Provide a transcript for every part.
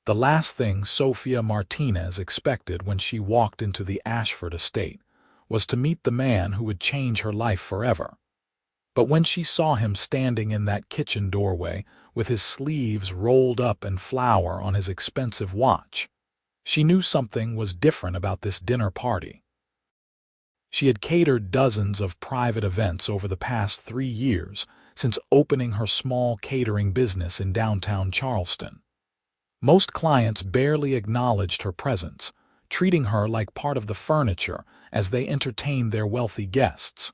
The last thing Sofia Martinez expected when she walked into the Ashford estate was to meet the man who would change her life forever. But when she saw him standing in that kitchen doorway with his sleeves rolled up and flour on his expensive watch, she knew something was different about this dinner party. She had catered dozens of private events over the past 3 years since opening her small catering business in downtown Charleston. Most clients barely acknowledged her presence, treating her like part of the furniture as they entertained their wealthy guests.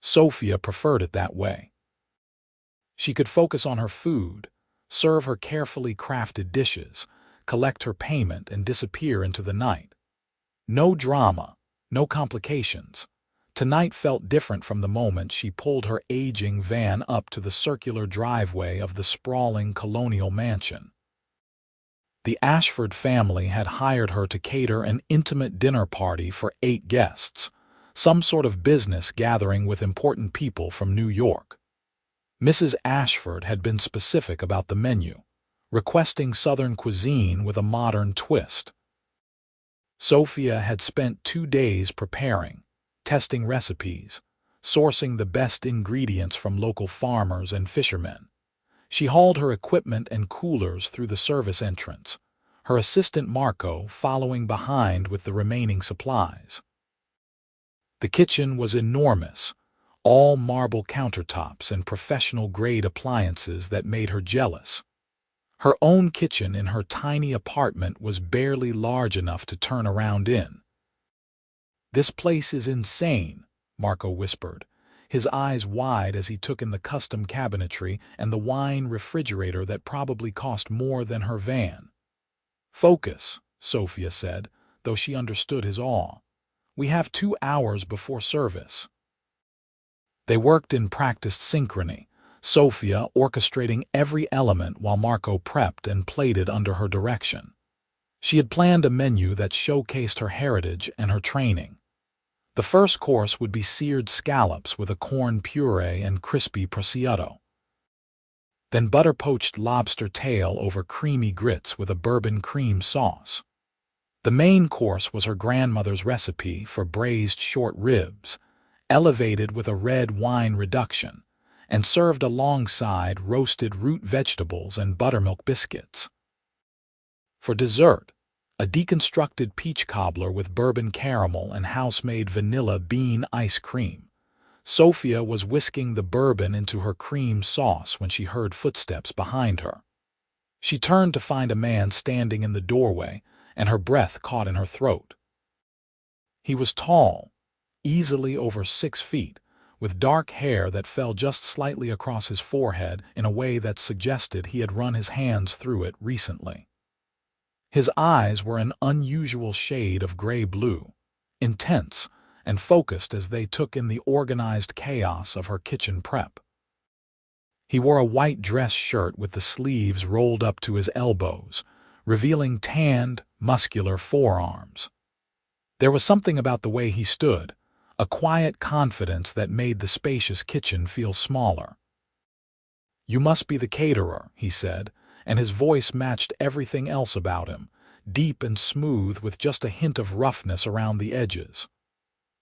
Sofia preferred it that way. She could focus on her food, serve her carefully crafted dishes, collect her payment, and disappear into the night. No drama, no complications. Tonight felt different from the moment she pulled her aging van up to the circular driveway of the sprawling colonial mansion. The Ashford family had hired her to cater an intimate dinner party for 8 guests, some sort of business gathering with important people from New York. Mrs. Ashford had been specific about the menu, requesting Southern cuisine with a modern twist. Sofia had spent 2 days preparing, testing recipes, sourcing the best ingredients from local farmers and fishermen. She hauled her equipment and coolers through the service entrance, her assistant Marco following behind with the remaining supplies. The kitchen was enormous, all marble countertops and professional-grade appliances that made her jealous. Her own kitchen in her tiny apartment was barely large enough to turn around in. "This place is insane," Marco whispered, his eyes wide as he took in the custom cabinetry and the wine refrigerator that probably cost more than her van. "Focus," Sofia said, though she understood his awe. "We have 2 hours before service." They worked in practiced synchrony, Sofia orchestrating every element while Marco prepped and plated under her direction. She had planned a menu that showcased her heritage and her training. The first course would be seared scallops with a corn puree and crispy prosciutto. Then butter-poached lobster tail over creamy grits with a bourbon cream sauce. The main course was her grandmother's recipe for braised short ribs, elevated with a red wine reduction, and served alongside roasted root vegetables and buttermilk biscuits. For dessert, a deconstructed peach cobbler with bourbon caramel and house-made vanilla bean ice cream. Sofia was whisking the bourbon into her cream sauce when she heard footsteps behind her. She turned to find a man standing in the doorway, and her breath caught in her throat. He was tall, easily over 6 feet, with dark hair that fell just slightly across his forehead in a way that suggested he had run his hands through it recently. His eyes were an unusual shade of gray-blue, intense and focused as they took in the organized chaos of her kitchen prep. He wore a white dress shirt with the sleeves rolled up to his elbows, revealing tanned, muscular forearms. There was something about the way he stood, a quiet confidence that made the spacious kitchen feel smaller. "You must be the caterer," he said, and his voice matched everything else about him, deep and smooth with just a hint of roughness around the edges.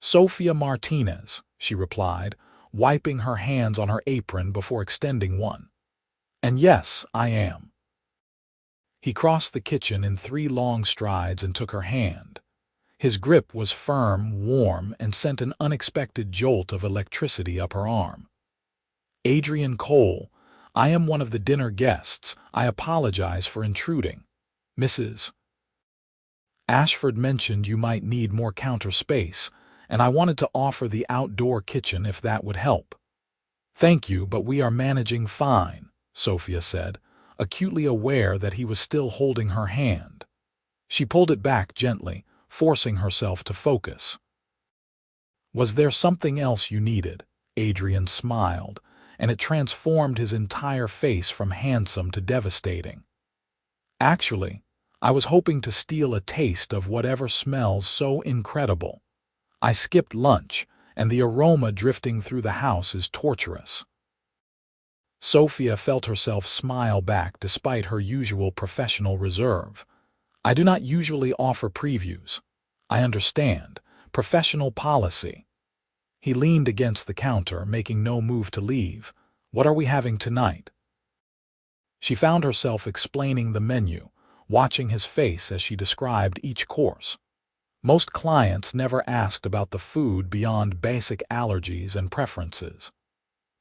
"Sofia Martinez," she replied, wiping her hands on her apron before extending one. "And yes, I am." He crossed the kitchen in 3 long strides and took her hand. His grip was firm, warm, and sent an unexpected jolt of electricity up her arm. "Adrian Cole, I am one of the dinner guests. I apologize for intruding. Mrs. Ashford mentioned you might need more counter space, and I wanted to offer the outdoor kitchen if that would help." "Thank you, but we are managing fine," Sofia said, acutely aware that he was still holding her hand. She pulled it back gently, forcing herself to focus. "Was there something else you needed?" Adrian smiled, and it transformed his entire face from handsome to devastating. "Actually, I was hoping to steal a taste of whatever smells so incredible. I skipped lunch, and the aroma drifting through the house is torturous." Sofia felt herself smile back despite her usual professional reserve. I do not usually offer previews. I understand. Professional policy. He leaned against the counter, making no move to leave. What are we having tonight? She found herself explaining the menu, watching his face as she described each course. Most clients never asked about the food beyond basic allergies and preferences.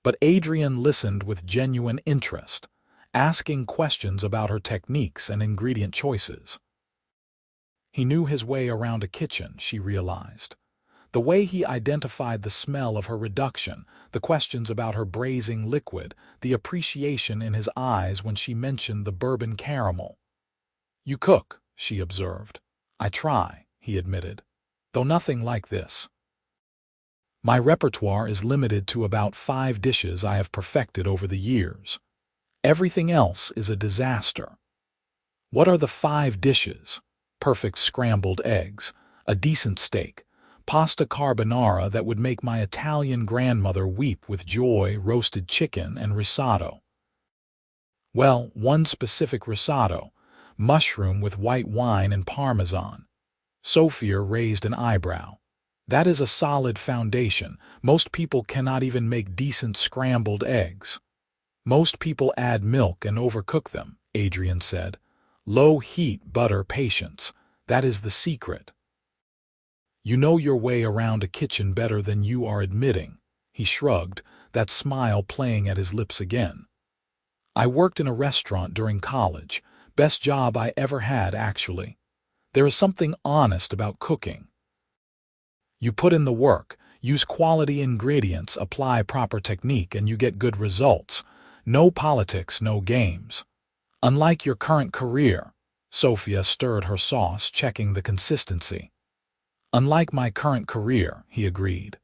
But Adrian listened with genuine interest, asking questions about her techniques and ingredient choices. He knew his way around a kitchen, she realized. The way he identified the smell of her reduction, the questions about her braising liquid, the appreciation in his eyes when she mentioned the bourbon caramel. "You cook," she observed. "I try," he admitted, "though nothing like this. My repertoire is limited to about 5 dishes I have perfected over the years. Everything else is a disaster." "What are the 5 dishes?" "Perfect scrambled eggs, a decent steak, pasta carbonara that would make my Italian grandmother weep with joy, roasted chicken, and risotto." "Well, one specific risotto, mushroom with white wine and parmesan." Sofia raised an eyebrow. "That is a solid foundation. Most people cannot even make decent scrambled eggs." "Most people add milk and overcook them," Adrian said. "Low heat, butter, patience. That is the secret." "You know your way around a kitchen better than you are admitting." He shrugged, that smile playing at his lips again. "I worked in a restaurant during college. Best job I ever had, actually. There is something honest about cooking. You put in the work, use quality ingredients, apply proper technique, and you get good results. No politics, no games. Unlike your current career." Sofia stirred her sauce, checking the consistency. "Unlike my current career," he agreed.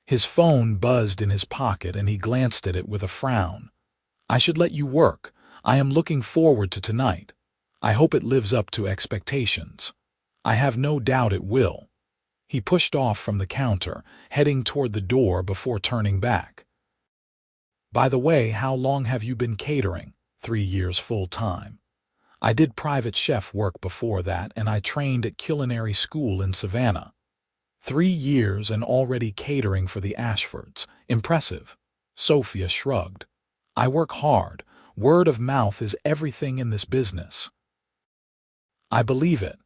His phone buzzed in his pocket and he glanced at it with a frown. "I should let you work. I am looking forward to tonight. I hope it lives up to expectations. I have no doubt it will." He pushed off from the counter, heading toward the door before turning back. "By the way, how long have you been catering?" 3 years full-time. "I did private chef work before that, and I trained at culinary school in Savannah." 3 years and already catering for the Ashfords. Impressive. Sofia shrugged. "I work hard. Word of mouth is everything in this business." "I believe it."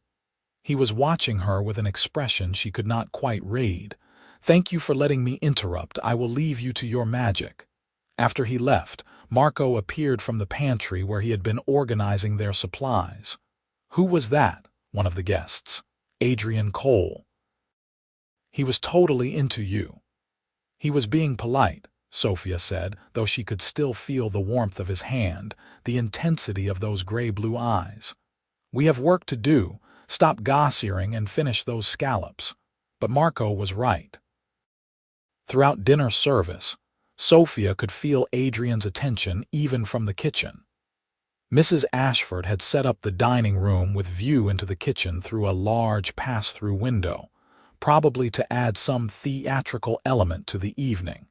He was watching her with an expression she could not quite read. "Thank you for letting me interrupt. I will leave you to your magic." After he left, Marco appeared from the pantry where he had been organizing their supplies. "Who was that?" one of the guests. "Adrian Cole." "He was totally into you." "He was being polite," Sofia said, though she could still feel the warmth of his hand, the intensity of those gray-blue eyes. "We have work to do. Stop gossiping and finish those scallops." But Marco was right. Throughout dinner service, Sofia could feel Adrian's attention even from the kitchen. Mrs. Ashford had set up the dining room with view into the kitchen through a large pass-through window, probably to add some theatrical element to the evening.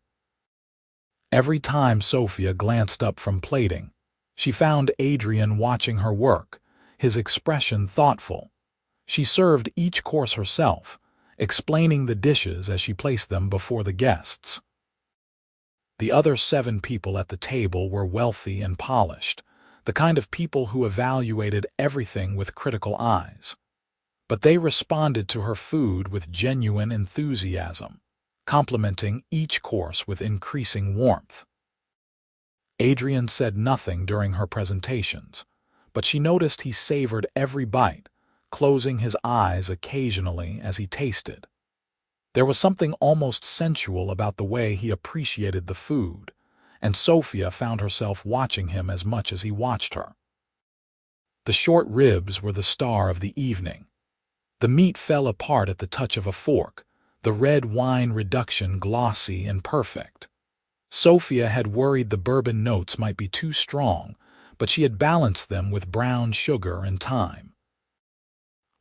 Every time Sofia glanced up from plating, she found Adrian watching her work, his expression thoughtful. She served each course herself, explaining the dishes as she placed them before the guests. The other 7 people at the table were wealthy and polished, the kind of people who evaluated everything with critical eyes. But they responded to her food with genuine enthusiasm, complimenting each course with increasing warmth. Adrian said nothing during her presentations, but she noticed he savored every bite, closing his eyes occasionally as he tasted. There was something almost sensual about the way he appreciated the food, and Sofia found herself watching him as much as he watched her. The short ribs were the star of the evening. The meat fell apart at the touch of a fork, the red wine reduction glossy and perfect. Sofia had worried the bourbon notes might be too strong, but she had balanced them with brown sugar and thyme.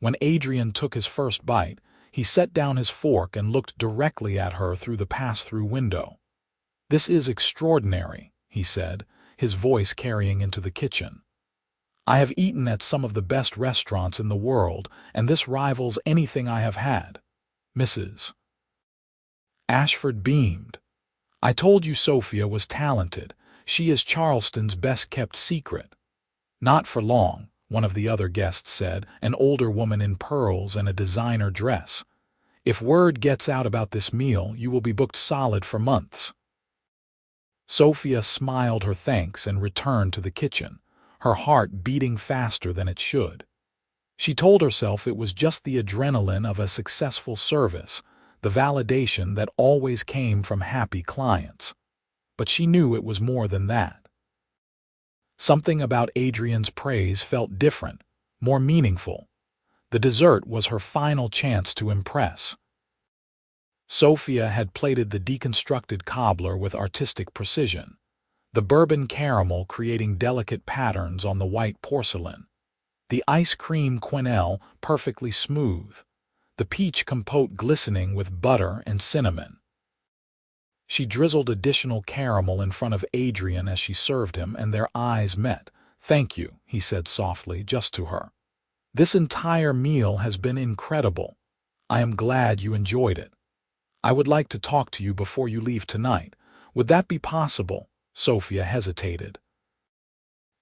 When Adrian took his first bite, he set down his fork and looked directly at her through the pass-through window. "This is extraordinary," he said, his voice carrying into the kitchen. "I have eaten at some of the best restaurants in the world, and this rivals anything I have had. Mrs. Ashford beamed. "I told you Sofia was talented. She is Charleston's best-kept secret." "Not for long," one of the other guests said, an older woman in pearls and a designer dress. "If word gets out about this meal, you will be booked solid for months." Sofia smiled her thanks and returned to the kitchen, her heart beating faster than it should. She told herself it was just the adrenaline of a successful service, the validation that always came from happy clients. But she knew it was more than that. Something about Adrian's praise felt different, more meaningful. The dessert was her final chance to impress. Sofia had plated the deconstructed cobbler with artistic precision, the bourbon caramel creating delicate patterns on the white porcelain, the ice cream quenelle perfectly smooth, the peach compote glistening with butter and cinnamon. She drizzled additional caramel in front of Adrian as she served him, and their eyes met. "Thank you," he said softly, just to her. "This entire meal has been incredible. I am glad you enjoyed it. I would like to talk to you before you leave tonight. Would that be possible?" Sofia hesitated.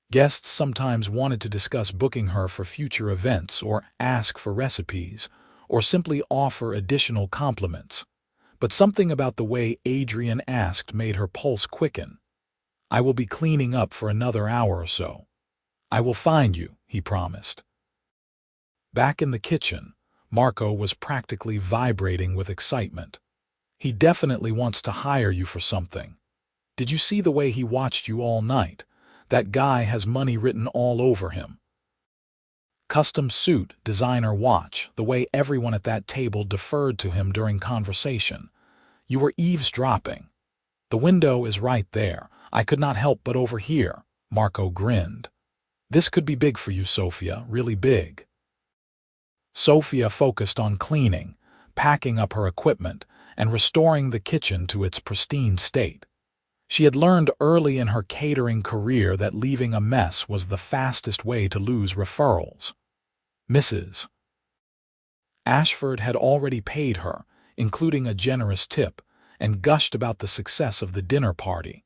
Guests sometimes wanted to discuss booking her for future events, or ask for recipes, or simply offer additional compliments. But something about the way Adrian asked made her pulse quicken. "I will be cleaning up for another hour or so. I will find you," he promised. Back in the kitchen, Marco was practically vibrating with excitement. "He definitely wants to hire you for something. Did you see the way he watched you all night? That guy has money written all over him. Custom suit, designer watch, the way everyone at that table deferred to him during conversation. You were eavesdropping. The window is right there. I could not help but overhear." Marco grinned. "This could be big for you, Sofia, really big." Sofia focused on cleaning, packing up her equipment, and restoring the kitchen to its pristine state. She had learned early in her catering career that leaving a mess was the fastest way to lose referrals. Mrs. Ashford had already paid her, including a generous tip, and gushed about the success of the dinner party.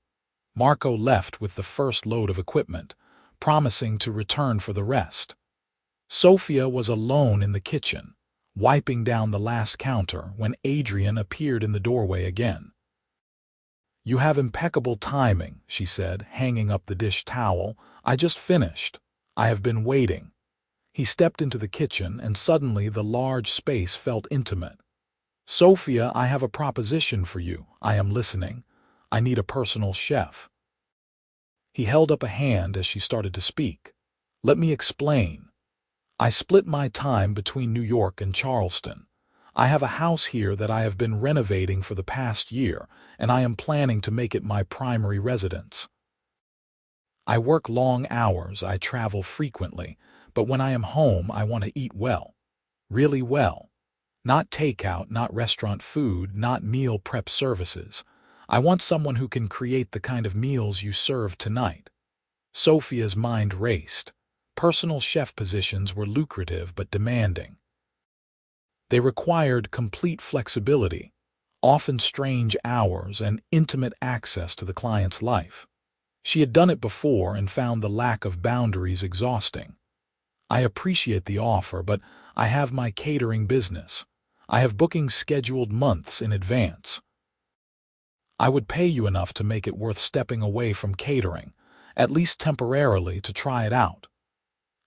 Marco left with the first load of equipment, promising to return for the rest. Sofia was alone in the kitchen, wiping down the last counter when Adrian appeared in the doorway again. "You have impeccable timing," she said, hanging up the dish towel. "I just finished. I have been waiting." He stepped into the kitchen, and suddenly the large space felt intimate. "Sofia, I have a proposition for you. I am listening. I need a personal chef." He held up a hand as she started to speak. "Let me explain. I split my time between New York and Charleston. I have a house here that I have been renovating for the past year, and I am planning to make it my primary residence. I work long hours, I travel frequently, but when I am home I want to eat well. Really well. Not takeout, not restaurant food, not meal prep services. I want someone who can create the kind of meals you serve tonight." Sofia's mind raced. Personal chef positions were lucrative but demanding. They required complete flexibility, often strange hours, and intimate access to the client's life. She had done it before and found the lack of boundaries exhausting. "I appreciate the offer, but I have my catering business. I have bookings scheduled months in advance. I would pay you enough to make it worth stepping away from catering, at least temporarily, to try it out."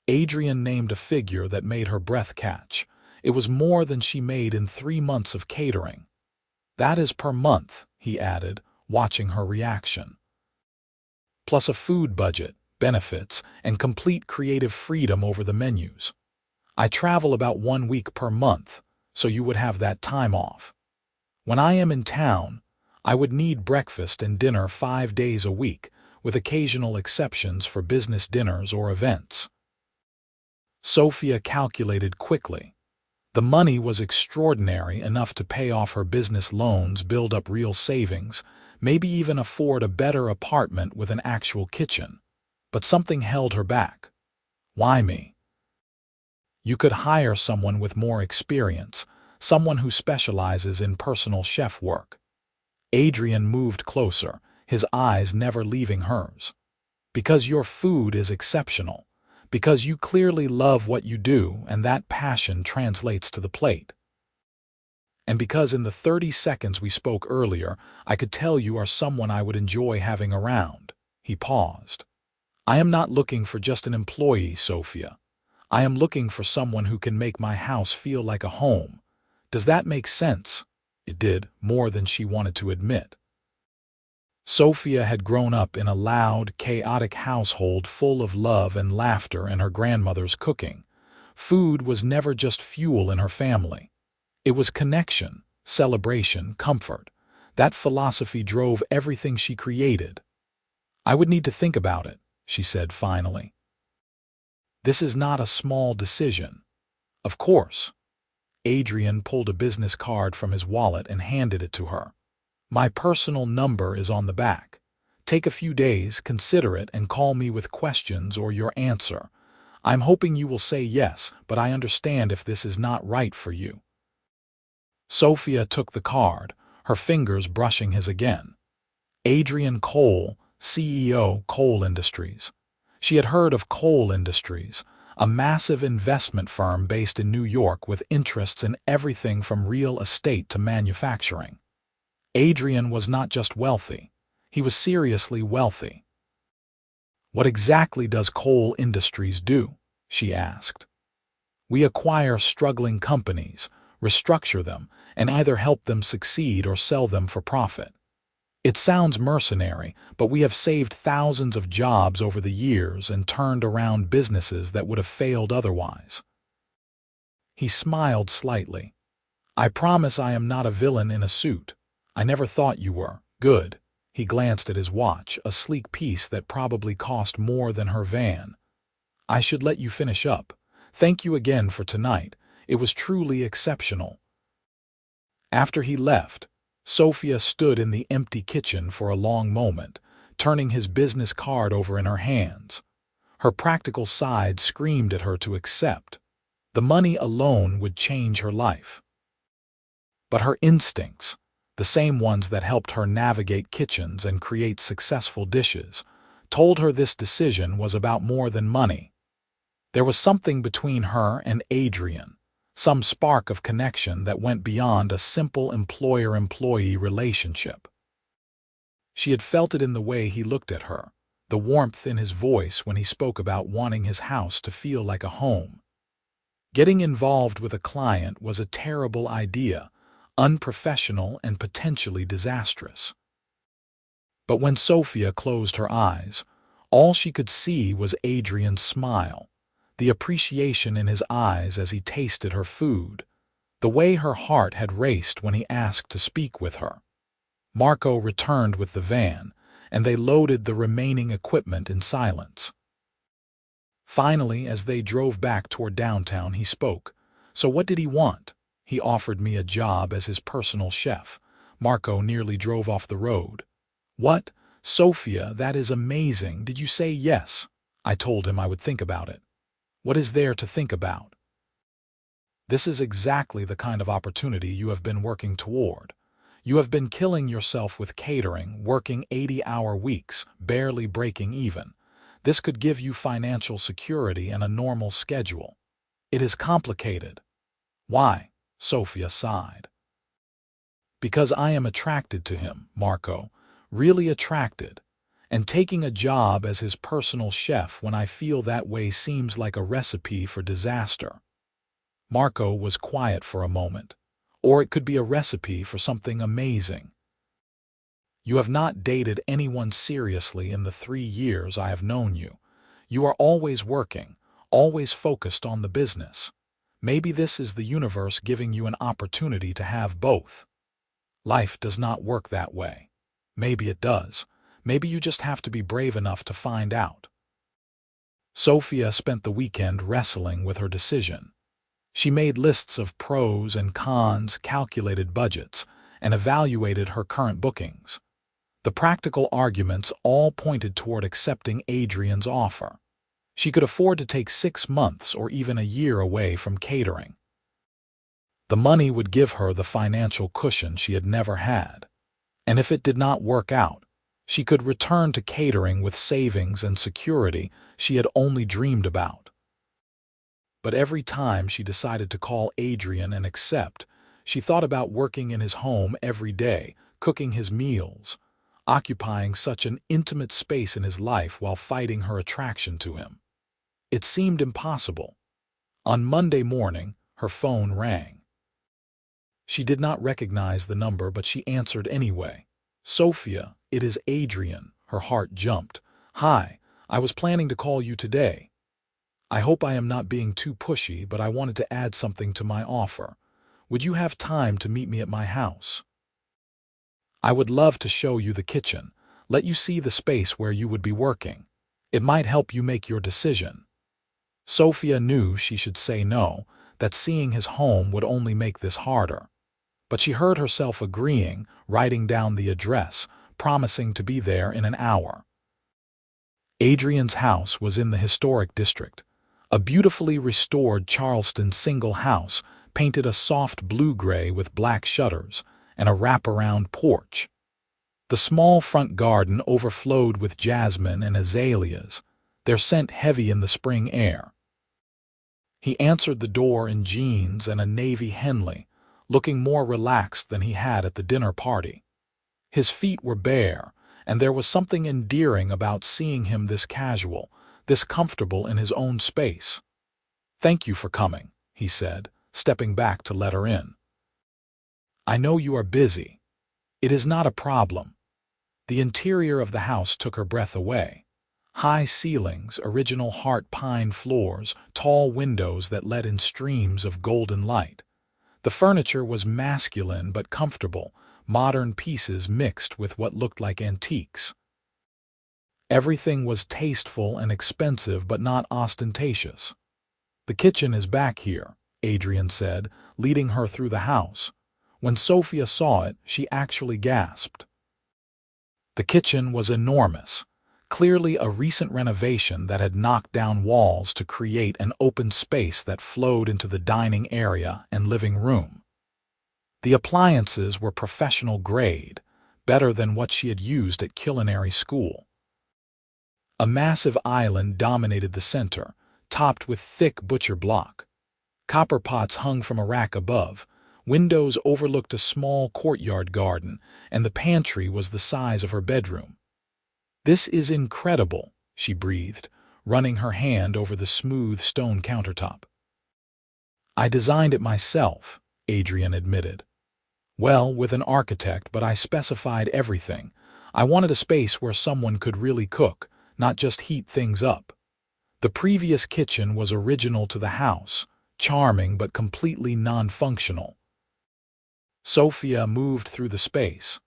Adrian named a figure that made her breath catch. It was more than she made in 3 months of catering. "That is per month," he added, watching her reaction. "Plus a food budget, benefits, and complete creative freedom over the menus. I travel about 1 week per month, so you would have that time off. When I am in town, I would need breakfast and dinner 5 days a week, with occasional exceptions for business dinners or events." Sofia calculated quickly. The money was extraordinary, enough to pay off her business loans, build up real savings, maybe even afford a better apartment with an actual kitchen. But something held her back. Why me? You could hire someone with more experience, someone who specializes in personal chef work. Adrian moved closer, his eyes never leaving hers. Because your food is exceptional. Because you clearly love what you do and that passion translates to the plate. And because in the 30 seconds we spoke earlier, I could tell you are someone I would enjoy having around. He paused. I am not looking for just an employee, Sofia. I am looking for someone who can make my house feel like a home. Does that make sense? It did, more than she wanted to admit. Sofia had grown up in a loud, chaotic household full of love and laughter and her grandmother's cooking. Food was never just fuel in her family. It was connection, celebration, comfort. That philosophy drove everything she created. I would need to think about it, she said finally. This is not a small decision. Of course. Adrian pulled a business card from his wallet and handed it to her. My personal number is on the back. Take a few days, consider it, and call me with questions or your answer. I'm hoping you will say yes, but I understand if this is not right for you. Sofia took the card, her fingers brushing his again. Adrian Cole, CEO, Cole Industries. She had heard of Cole Industries, a massive investment firm based in New York with interests in everything from real estate to manufacturing. Adrian was not just wealthy, he was seriously wealthy. What exactly does Cole Industries do? She asked. We acquire struggling companies, restructure them, and either help them succeed or sell them for profit. It sounds mercenary, but we have saved thousands of jobs over the years and turned around businesses that would have failed otherwise. He smiled slightly. I promise I am not a villain in a suit. I never thought you were. Good. He glanced at his watch, a sleek piece that probably cost more than her van. I should let you finish up. Thank you again for tonight. It was truly exceptional. After he left, Sofia stood in the empty kitchen for a long moment, turning his business card over in her hands. Her practical side screamed at her to accept. The money alone would change her life. But her instincts, the same ones that helped her navigate kitchens and create successful dishes, told her this decision was about more than money. There was something between her and Adrian, some spark of connection that went beyond a simple employer-employee relationship. She had felt it in the way he looked at her, the warmth in his voice when he spoke about wanting his house to feel like a home. Getting involved with a client was a terrible idea, unprofessional and potentially disastrous. But when Sofia closed her eyes, all she could see was Adrian's smile, the appreciation in his eyes as he tasted her food, the way her heart had raced when he asked to speak with her. Marco returned with the van, and they loaded the remaining equipment in silence. Finally, as they drove back toward downtown, he spoke. So what did he want? He offered me a job as his personal chef. Marco nearly drove off the road. What? Sofia, that is amazing. Did you say yes? I told him I would think about it. What is there to think about? This is exactly the kind of opportunity you have been working toward. You have been killing yourself with catering, working 80-hour weeks, barely breaking even. This could give you financial security and a normal schedule. It is complicated. Why? Sofia sighed. Because I am attracted to him, Marco, really attracted. And taking a job as his personal chef when I feel that way seems like a recipe for disaster. Marco was quiet for a moment. Or it could be a recipe for something amazing. You have not dated anyone seriously in the 3 years I have known you. You are always working, always focused on the business. Maybe this is the universe giving you an opportunity to have both. Life does not work that way. Maybe it does. Maybe you just have to be brave enough to find out. Sofia spent the weekend wrestling with her decision. She made lists of pros and cons, calculated budgets, and evaluated her current bookings. The practical arguments all pointed toward accepting Adrian's offer. She could afford to take 6 months or even a year away from catering. The money would give her the financial cushion she had never had. And if it did not work out, she could return to catering with savings and security she had only dreamed about. But every time she decided to call Adrian and accept, she thought about working in his home every day, cooking his meals, occupying such an intimate space in his life while fighting her attraction to him. It seemed impossible. On Monday morning, her phone rang. She did not recognize the number, but she answered anyway. "Sofia, it is Adrian." Her heart jumped. "Hi, I was planning to call you today. I hope I am not being too pushy, but I wanted to add something to my offer. Would you have time to meet me at my house? I would love to show you the kitchen, let you see the space where you would be working. It might help you make your decision." Sofia knew she should say no, that seeing his home would only make this harder. But she heard herself agreeing, writing down the address, promising to be there in an hour. Adrian's house was in the historic district. A beautifully restored Charleston single house, painted a soft blue-gray with black shutters, and a wraparound porch. The small front garden overflowed with jasmine and azaleas, their scent heavy in the spring air. He answered the door in jeans and a navy Henley, looking more relaxed than he had at the dinner party. His feet were bare, and there was something endearing about seeing him this casual, this comfortable in his own space. "Thank you for coming," he said, stepping back to let her in. "I know you are busy. It is not a problem." The interior of the house took her breath away. High ceilings, original heart pine floors, tall windows that let in streams of golden light. The furniture was masculine but comfortable, modern pieces mixed with what looked like antiques. Everything was tasteful and expensive but not ostentatious. "The kitchen is back here," Adrian said, leading her through the house. When Sofia saw it, she actually gasped. The kitchen was enormous, clearly a recent renovation that had knocked down walls to create an open space that flowed into the dining area and living room. The appliances were professional grade, better than what she had used at culinary school. A massive island dominated the center, topped with thick butcher block. Copper pots hung from a rack above, windows overlooked a small courtyard garden, and the pantry was the size of her bedroom. "This is incredible," she breathed, running her hand over the smooth stone countertop. "I designed it myself," Adrian admitted. "Well, with an architect, but I specified everything. I wanted a space where someone could really cook, not just heat things up. The previous kitchen was original to the house, charming but completely non-functional." Sofia moved through the space,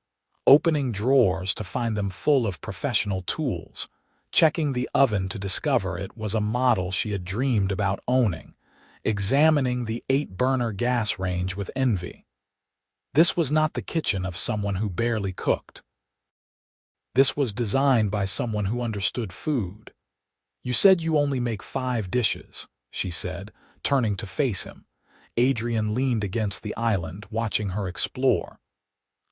opening drawers to find them full of professional tools, checking the oven to discover it was a model she had dreamed about owning, examining the 8-burner gas range with envy. This was not the kitchen of someone who barely cooked. This was designed by someone who understood food. "You said you only make 5 dishes," she said, turning to face him. Adrian leaned against the island, watching her explore.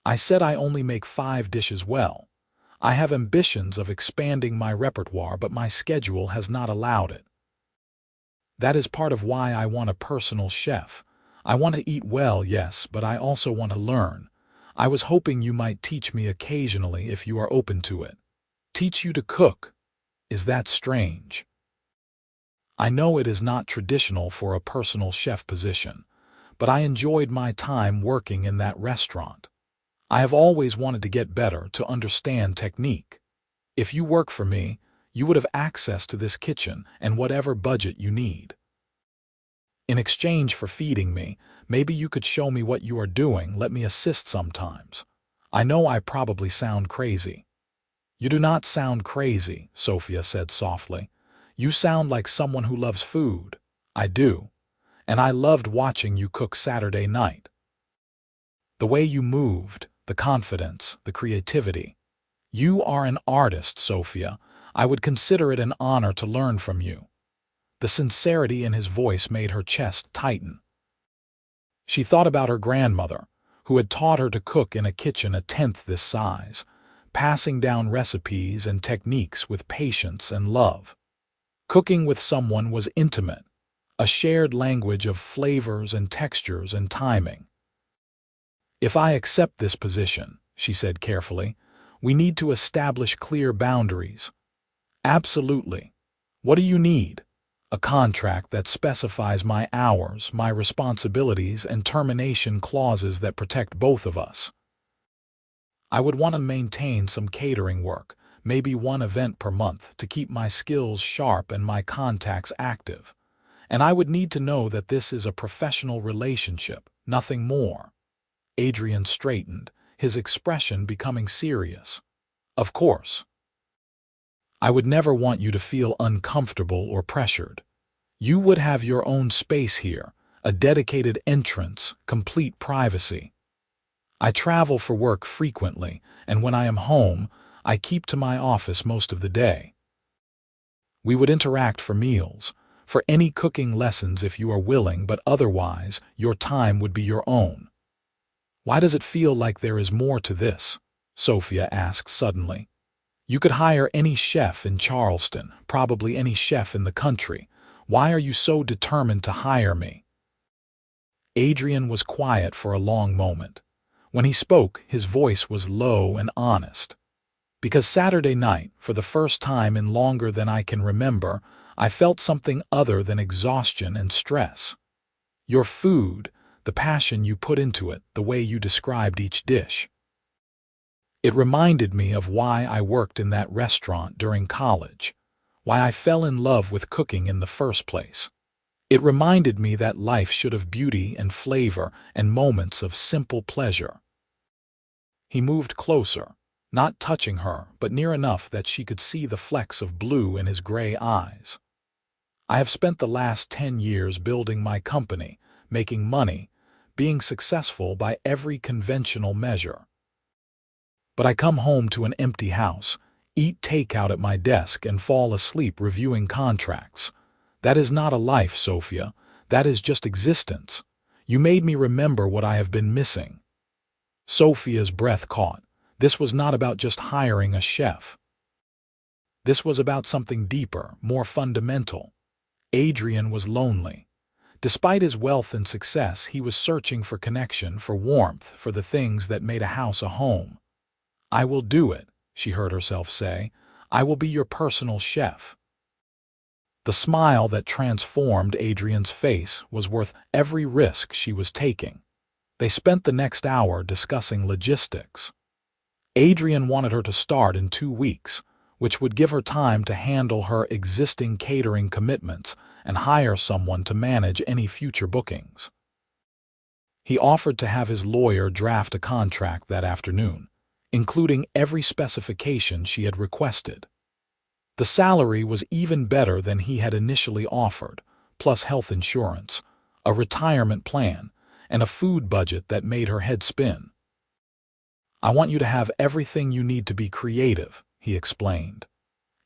"I said I only make 5 dishes well. I have ambitions of expanding my repertoire, but my schedule has not allowed it. That is part of why I want a personal chef. I want to eat well, yes, but I also want to learn. I was hoping you might teach me occasionally if you are open to it." "Teach you to cook? Is that strange?" "I know it is not traditional for a personal chef position, but I enjoyed my time working in that restaurant. I have always wanted to get better, to understand technique. If you work for me, you would have access to this kitchen and whatever budget you need. In exchange for feeding me, maybe you could show me what you are doing, let me assist sometimes. I know I probably sound crazy." "You do not sound crazy," Sofia said softly. "You sound like someone who loves food." "I do. And I loved watching you cook Saturday night. The way you moved, the confidence, the creativity. You are an artist, Sofia. I would consider it an honor to learn from you. The sincerity in his voice made her chest tighten. She thought about her grandmother, who had taught her to cook in a kitchen a tenth this size, passing down recipes and techniques with patience and love. Cooking with someone was intimate, a shared language of flavors and textures and timing. If I accept this position, she said carefully, we need to establish clear boundaries. Absolutely. What do you need? A contract that specifies my hours, my responsibilities, and termination clauses that protect both of us. I would want to maintain some catering work, maybe one event per month, to keep my skills sharp and my contacts active. And I would need to know that this is a professional relationship, nothing more. Adrian straightened, his expression becoming serious. Of course. I would never want you to feel uncomfortable or pressured. You would have your own space here, a dedicated entrance, complete privacy. I travel for work frequently, and when I am home, I keep to my office most of the day. We would interact for meals, for any cooking lessons if you are willing, but otherwise, your time would be your own. Why does it feel like there is more to this? Sofia asked suddenly. You could hire any chef in Charleston, probably any chef in the country. Why are you so determined to hire me? Adrian was quiet for a long moment. When he spoke, his voice was low and honest. Because Saturday night, for the first time in longer than I can remember, I felt something other than exhaustion and stress. Your food, the passion you put into it, the way you described each dish. It reminded me of why I worked in that restaurant during college, why I fell in love with cooking in the first place. It reminded me that life should have beauty and flavor and moments of simple pleasure. He moved closer, not touching her, but near enough that she could see the flecks of blue in his gray eyes. I have spent the last 10 years building my company, making money, being successful by every conventional measure. But I come home to an empty house, eat takeout at my desk, and fall asleep reviewing contracts. That is not a life, Sofia. That is just existence. You made me remember what I have been missing. Sofia's breath caught. This was not about just hiring a chef. This was about something deeper, more fundamental. Adrian was lonely. Despite his wealth and success, he was searching for connection, for warmth, for the things that made a house a home. I will do it, she heard herself say. I will be your personal chef. The smile that transformed Adrian's face was worth every risk she was taking. They spent the next hour discussing logistics. Adrian wanted her to start in 2 weeks, which would give her time to handle her existing catering commitments and hire someone to manage any future bookings. He offered to have his lawyer draft a contract that afternoon, including every specification she had requested. The salary was even better than he had initially offered, plus health insurance, a retirement plan, and a food budget that made her head spin. I want you to have everything you need to be creative, he explained.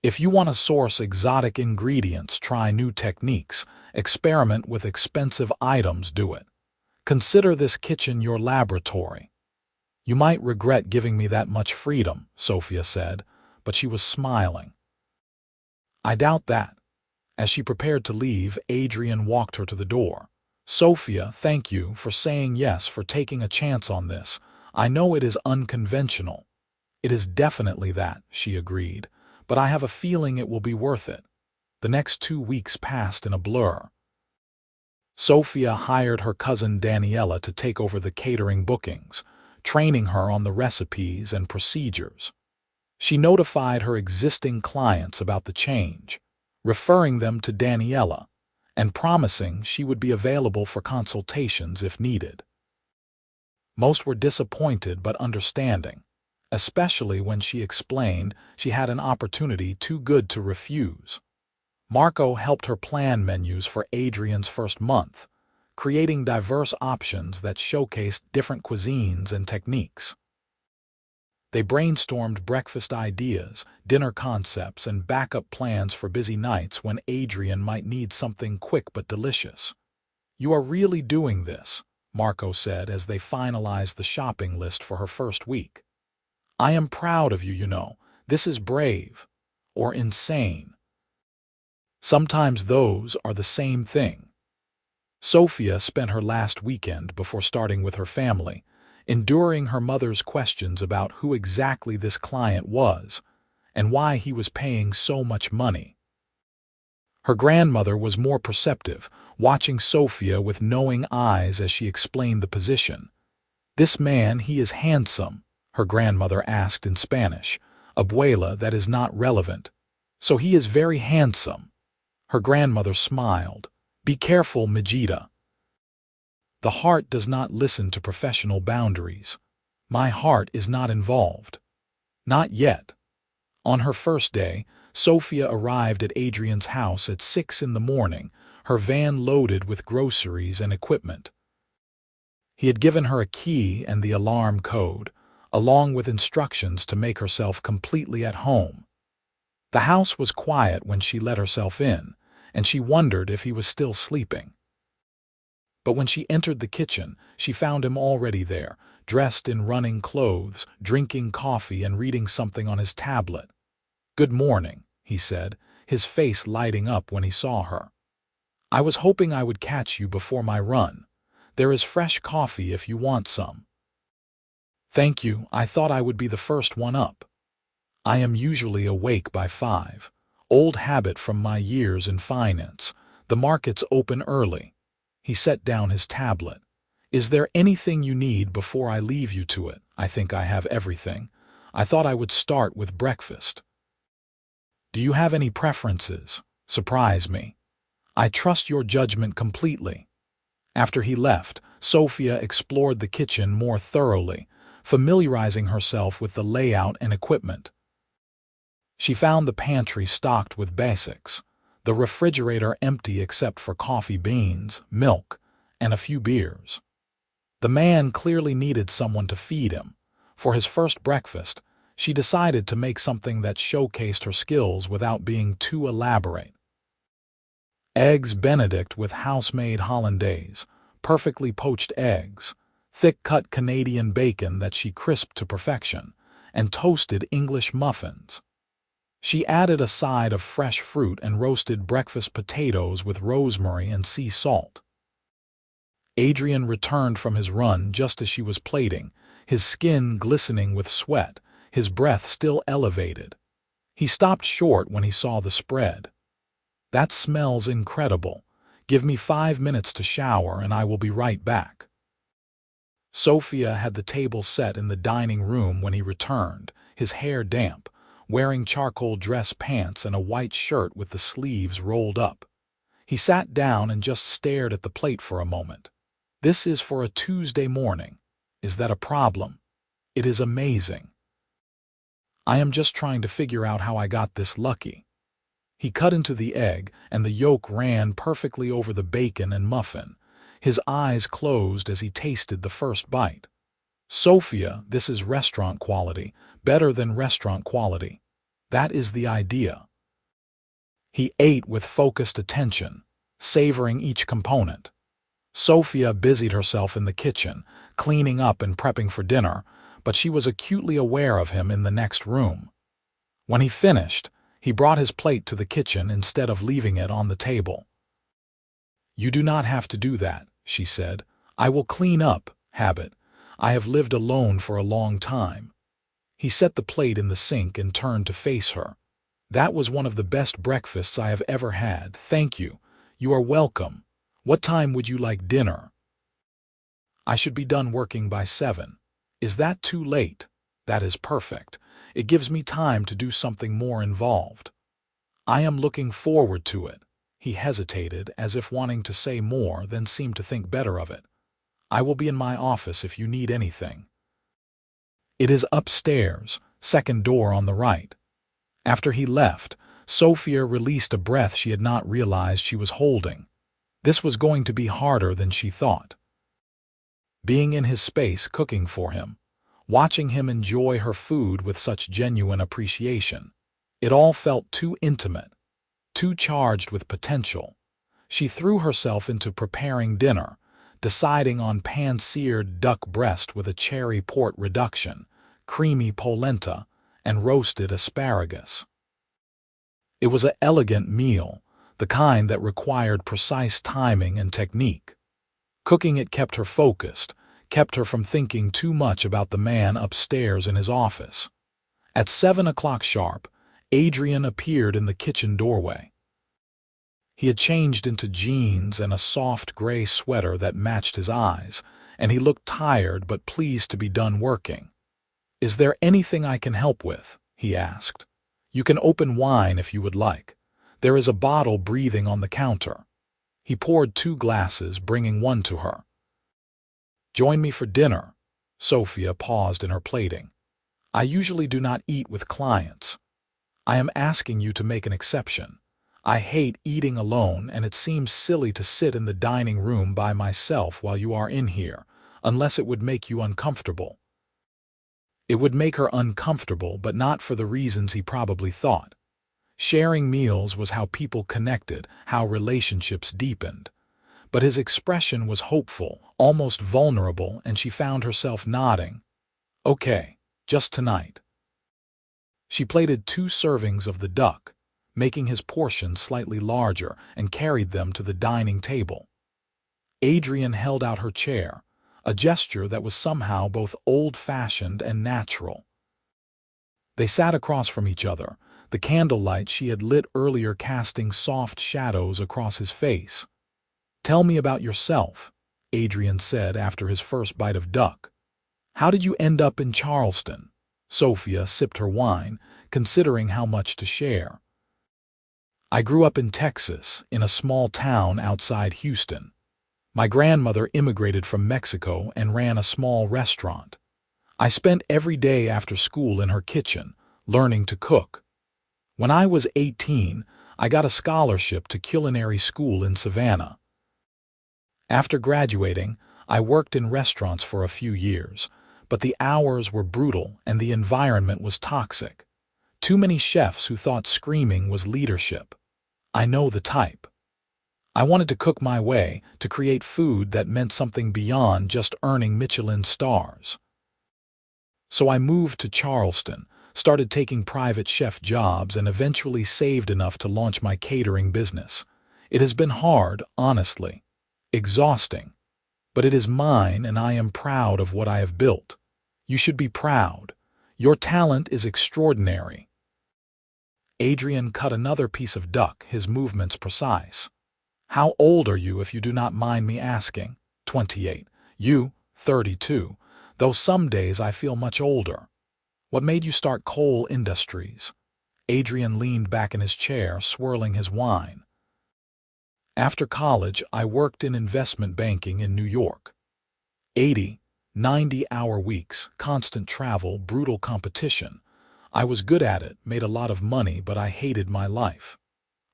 If you want to source exotic ingredients, try new techniques, experiment with expensive items, do it. Consider this kitchen your laboratory. You might regret giving me that much freedom, Sofia said, but she was smiling. I doubt that. As she prepared to leave, Adrian walked her to the door. Sofia, thank you for saying yes, for taking a chance on this. I know it is unconventional. It is definitely that, she agreed, but I have a feeling it will be worth it. The next 2 weeks passed in a blur. Sofia hired her cousin Daniela to take over the catering bookings, training her on the recipes and procedures. She notified her existing clients about the change, referring them to Daniela, and promising she would be available for consultations if needed. Most were disappointed but understanding, especially when she explained she had an opportunity too good to refuse. Marco helped her plan menus for Adrian's first month, creating diverse options that showcased different cuisines and techniques. They brainstormed breakfast ideas, dinner concepts, and backup plans for busy nights when Adrian might need something quick but delicious. "You are really doing this," Marco said as they finalized the shopping list for her first week. "I am proud of you, you know. This is brave. Or insane. Sometimes those are the same thing." Sofia spent her last weekend before starting with her family, enduring her mother's questions about who exactly this client was and why he was paying so much money. Her grandmother was more perceptive, watching Sofia with knowing eyes as she explained the position. "This man, he is handsome," her grandmother asked in Spanish. "Abuela, that is not relevant. So he is very handsome." Her grandmother smiled. "Be careful, Majida. The heart does not listen to professional boundaries. My heart is not involved. Not yet." On her first day, Sofia arrived at Adrian's house at 6 in the morning, her van loaded with groceries and equipment. He had given her a key and the alarm code, along with instructions to make herself completely at home. The house was quiet when she let herself in, and she wondered if he was still sleeping. But when she entered the kitchen, she found him already there, dressed in running clothes, drinking coffee and reading something on his tablet. "Good morning," he said, his face lighting up when he saw her. "I was hoping I would catch you before my run. There is fresh coffee if you want some." "Thank you, I thought I would be the first one up. I am usually awake by 5. Old habit from my years in finance. The markets open early." He set down his tablet. "Is there anything you need before I leave you to it?" "I think I have everything. I thought I would start with breakfast." "Do you have any preferences? Surprise me. I trust your judgment completely." After he left, Sofia explored the kitchen more thoroughly, familiarizing herself with the layout and equipment. She found the pantry stocked with basics, the refrigerator empty except for coffee beans, milk, and a few beers. The man clearly needed someone to feed him. For his first breakfast, she decided to make something that showcased her skills without being too elaborate. Eggs Benedict with house-made hollandaise, perfectly poached eggs, thick-cut Canadian bacon that she crisped to perfection, and toasted English muffins. She added a side of fresh fruit and roasted breakfast potatoes with rosemary and sea salt. Adrian returned from his run just as she was plating, his skin glistening with sweat, his breath still elevated. He stopped short when he saw the spread. "That smells incredible. Give me 5 minutes to shower and I will be right back." Sofia had the table set in the dining room when he returned, his hair damp, wearing charcoal dress pants and a white shirt with the sleeves rolled up. He sat down and just stared at the plate for a moment. "This is for a Tuesday morning. Is that a problem?" "It is amazing. I am just trying to figure out how I got this lucky." He cut into the egg, and the yolk ran perfectly over the bacon and muffin. His eyes closed as he tasted the first bite. "Sofia, this is restaurant quality, better than restaurant quality. That is the idea." He ate with focused attention, savoring each component. Sofia busied herself in the kitchen, cleaning up and prepping for dinner, but she was acutely aware of him in the next room. When he finished, he brought his plate to the kitchen instead of leaving it on the table. "You do not have to do that," she said. "I will clean up, habit. I have lived alone for a long time." He set the plate in the sink and turned to face her. "That was one of the best breakfasts I have ever had. Thank you. You are welcome. What time would you like dinner?" "I should be done working by 7. Is that too late?" "That is perfect. It gives me time to do something more involved." "I am looking forward to it." He hesitated, as if wanting to say more, then seemed to think better of it. "I will be in my office if you need anything." "It is upstairs, second door on the right." After he left, Sofia released a breath she had not realized she was holding. This was going to be harder than she thought. Being in his space, cooking for him, watching him enjoy her food with such genuine appreciation. It all felt too intimate, too charged with potential. She threw herself into preparing dinner, deciding on pan-seared duck breast with a cherry port reduction, creamy polenta, and roasted asparagus. It was an elegant meal, the kind that required precise timing and technique. Cooking it kept her focused, kept her from thinking too much about the man upstairs in his office. At 7 o'clock sharp, Adrian appeared in the kitchen doorway. He had changed into jeans and a soft gray sweater that matched his eyes, and he looked tired but pleased to be done working. "Is there anything I can help with?" he asked. "You can open wine if you would like. There is a bottle breathing on the counter." He poured 2 glasses, bringing one to her. "Join me for dinner." Sofia paused in her plating. "I usually do not eat with clients. I am asking you to make an exception. I hate eating alone, and it seems silly to sit in the dining room by myself while you are in here, unless it would make you uncomfortable." It would make her uncomfortable, but not for the reasons he probably thought. Sharing meals was how people connected, how relationships deepened. But his expression was hopeful, almost vulnerable, and she found herself nodding. "Okay, just tonight." She plated 2 servings of the duck, making his portion slightly larger, and carried them to the dining table. Adrian held out her chair, a gesture that was somehow both old-fashioned and natural. They sat across from each other, the candlelight she had lit earlier casting soft shadows across his face. "Tell me about yourself," Adrian said after his first bite of duck. "How did you end up in Charleston?" Sofia sipped her wine, considering how much to share. "I grew up in Texas, in a small town outside Houston. My grandmother immigrated from Mexico and ran a small restaurant. I spent every day after school in her kitchen, learning to cook. When I was 18, I got a scholarship to culinary school in Savannah. After graduating, I worked in restaurants for a few years, but the hours were brutal and the environment was toxic. Too many chefs who thought screaming was leadership. I know the type. I wanted to cook my way, to create food that meant something beyond just earning Michelin stars. So I moved to Charleston, started taking private chef jobs, and eventually saved enough to launch my catering business. It has been hard, honestly. Exhausting. But it is mine, and I am proud of what I have built. You should be proud. Your talent is extraordinary." Adrian cut another piece of duck, his movements precise. "How old are you, if you do not mind me asking?" 28. "You, 32, though some days I feel much older. What made you start coal industries?" Adrian leaned back in his chair, swirling his wine. "After college, I worked in investment banking in New York. 80, 90-hour weeks, constant travel, brutal competition. I was good at it, made a lot of money, but I hated my life.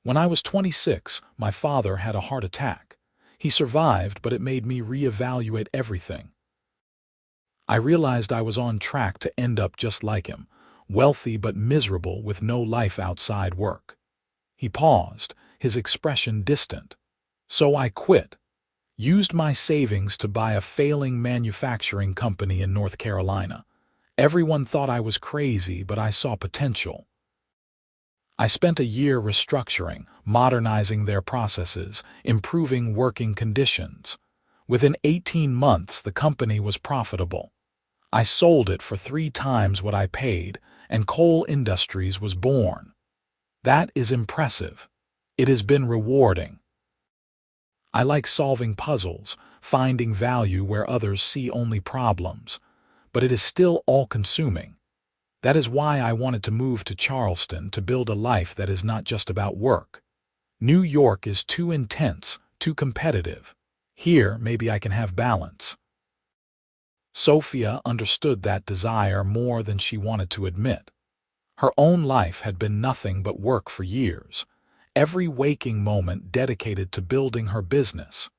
When I was 26, my father had a heart attack. He survived, but it made me reevaluate everything. I realized I was on track to end up just like him, wealthy but miserable with no life outside work." He paused, his expression distant. "So I quit. Used my savings to buy a failing manufacturing company in North Carolina. Everyone thought I was crazy, but I saw potential. I spent a year restructuring, modernizing their processes, improving working conditions. Within 18 months, the company was profitable. I sold it for 3 times what I paid, and Coal Industries was born. That is impressive. It has been rewarding. I like solving puzzles, finding value where others see only problems, but it is still all-consuming. That is why I wanted to move to Charleston, to build a life that is not just about work. New York is too intense, too competitive. Here, maybe I can have balance." Sofia understood that desire more than she wanted to admit. Her own life had been nothing but work for years, every waking moment dedicated to building her business.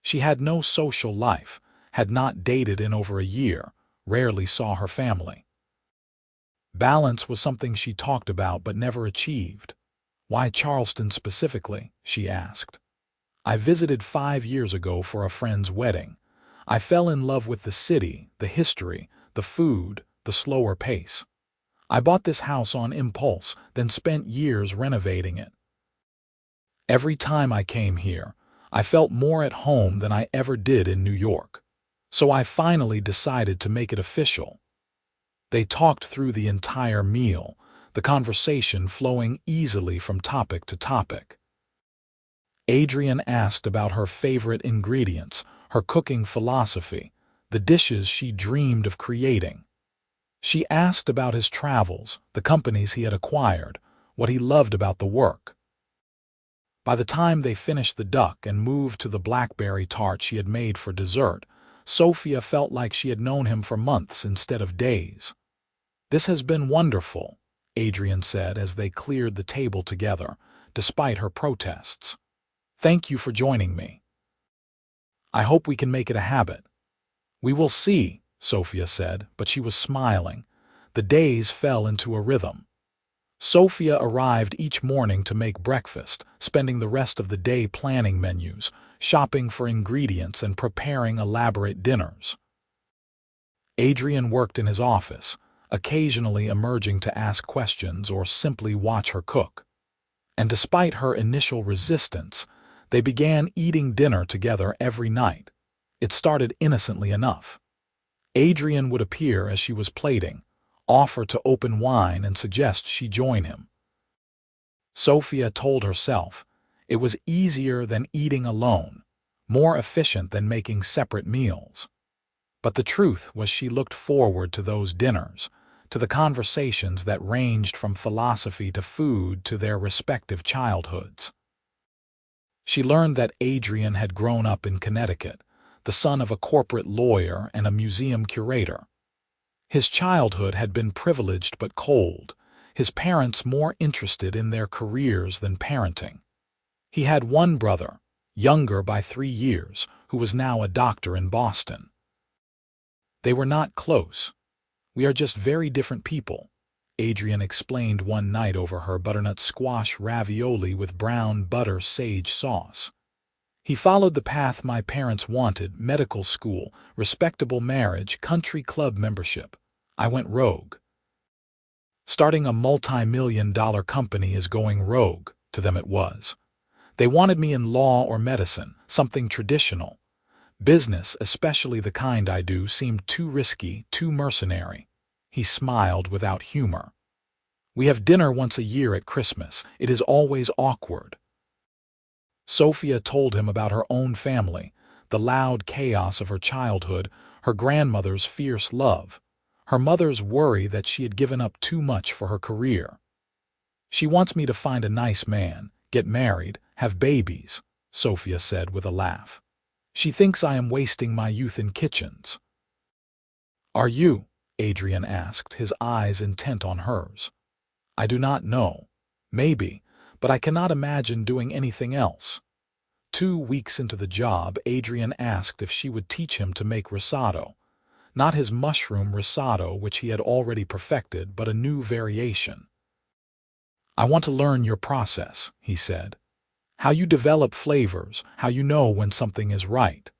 She had no social life, had not dated in over a year, rarely saw her family. Balance was something she talked about but never achieved. "Why Charleston specifically?" she asked. "I visited 5 years ago for a friend's wedding. I fell in love with the city, the history, the food, the slower pace. I bought this house on impulse, then spent years renovating it. Every time I came here, I felt more at home than I ever did in New York. So I finally decided to make it official." They talked through the entire meal, the conversation flowing easily from topic to topic. Adrian asked about her favorite ingredients, her cooking philosophy, the dishes she dreamed of creating. She asked about his travels, the companies he had acquired, what he loved about the work. By the time they finished the duck and moved to the blackberry tart she had made for dessert, Sofia felt like she had known him for months instead of days. "This has been wonderful," Adrian said as they cleared the table together, despite her protests. "Thank you for joining me. I hope we can make it a habit." "We will see," Sofia said, but she was smiling. The days fell into a rhythm. Sofia arrived each morning to make breakfast, spending the rest of the day planning menus, shopping for ingredients, and preparing elaborate dinners. Adrian worked in his office, occasionally emerging to ask questions or simply watch her cook. And despite her initial resistance, they began eating dinner together every night. It started innocently enough. Adrian would appear as she was plating, offer to open wine and suggest she join him. Sofia told herself it was easier than eating alone, more efficient than making separate meals. But the truth was she looked forward to those dinners, to the conversations that ranged from philosophy to food to their respective childhoods. She learned that Adrian had grown up in Connecticut, the son of a corporate lawyer and a museum curator. His childhood had been privileged but cold, his parents more interested in their careers than parenting. He had one brother, younger by 3 years, who was now a doctor in Boston. They were not close. "We are just very different people," Adrian explained one night over her butternut squash ravioli with brown butter sage sauce. "He followed the path my parents wanted: medical school, respectable marriage, country club membership. I went rogue. Starting a multi-million-dollar company is going rogue, to them it was. They wanted me in law or medicine, something traditional. Business, especially the kind I do, seemed too risky, too mercenary." He smiled without humor. "We have dinner once a year at Christmas. It is always awkward." Sofia told him about her own family, the loud chaos of her childhood, her grandmother's fierce love, her mother's worry that she had given up too much for her career. "She wants me to find a nice man, get married, have babies," Sofia said with a laugh. "She thinks I am wasting my youth in kitchens." "Are you?" Adrian asked, his eyes intent on hers. "I do not know. Maybe, but I cannot imagine doing anything else." 2 weeks into the job, Adrian asked if she would teach him to make risotto. Not his mushroom risotto, which he had already perfected, but a new variation. "I want to learn your process," he said. "How you develop flavors, how you know when something is right."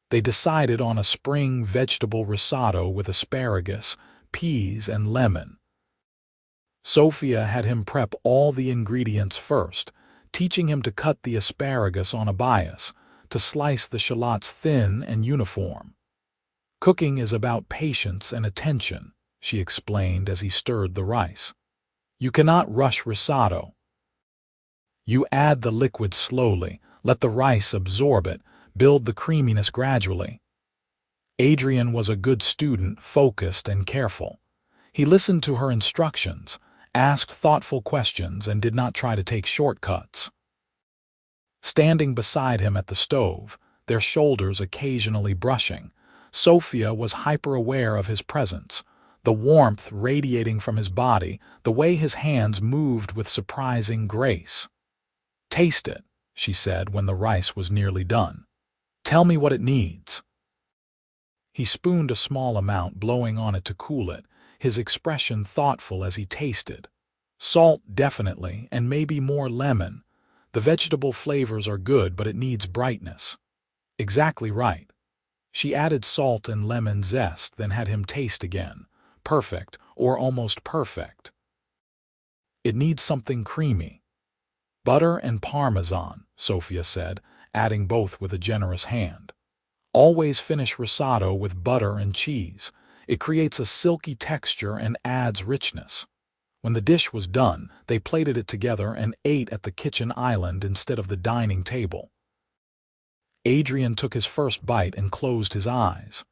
They decided on a spring vegetable risotto with asparagus, peas, and lemon. Sofia had him prep all the ingredients first, teaching him to cut the asparagus on a bias, to slice the shallots thin and uniform. "Cooking is about patience and attention," she explained as he stirred the rice. "You cannot rush risotto. You add the liquid slowly, let the rice absorb it, build the creaminess gradually." Adrian was a good student, focused and careful. He listened to her instructions, asked thoughtful questions, and did not try to take shortcuts. Standing beside him at the stove, their shoulders occasionally brushing, Sofia was hyper-aware of his presence, the warmth radiating from his body, the way his hands moved with surprising grace. "Taste it," she said when the rice was nearly done. "Tell me what it needs." He spooned a small amount, blowing on it to cool it, his expression thoughtful as he tasted. Salt, definitely, and maybe more lemon. The vegetable flavors are good, but it needs brightness. Exactly right. She added salt and lemon zest, then had him taste again. Perfect, or almost perfect. It needs something creamy. Butter and Parmesan, Sofia said, adding both with a generous hand. Always finish risotto with butter and cheese. It creates a silky texture and adds richness. When the dish was done, they plated it together and ate at the kitchen island instead of the dining table. Adrian took his first bite and closed his eyes.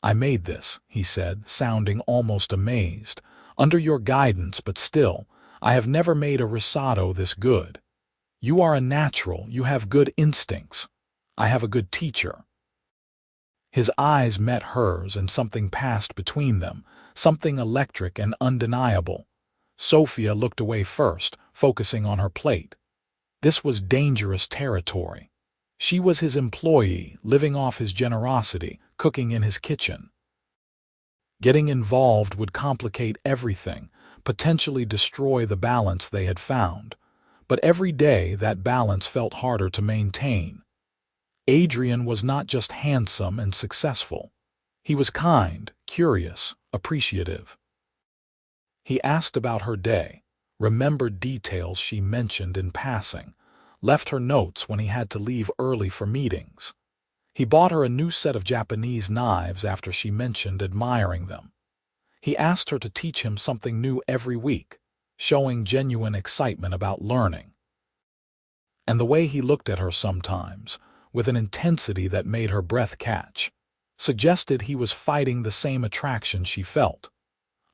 "I made this," he said, sounding almost amazed. "Under your guidance, but still, I have never made a risotto this good. You are a natural, you have good instincts. I have a good teacher." His eyes met hers and something passed between them, something electric and undeniable. Sofia looked away first, focusing on her plate. This was dangerous territory. She was his employee, living off his generosity, cooking in his kitchen. Getting involved would complicate everything, potentially destroy the balance they had found. But every day that balance felt harder to maintain. Adrian was not just handsome and successful. He was kind, curious, appreciative. He asked about her day, remembered details she mentioned in passing, left her notes when he had to leave early for meetings. He bought her a new set of Japanese knives after she mentioned admiring them. He asked her to teach him something new every week, showing genuine excitement about learning. And the way he looked at her sometimes, with an intensity that made her breath catch, suggested he was fighting the same attraction she felt.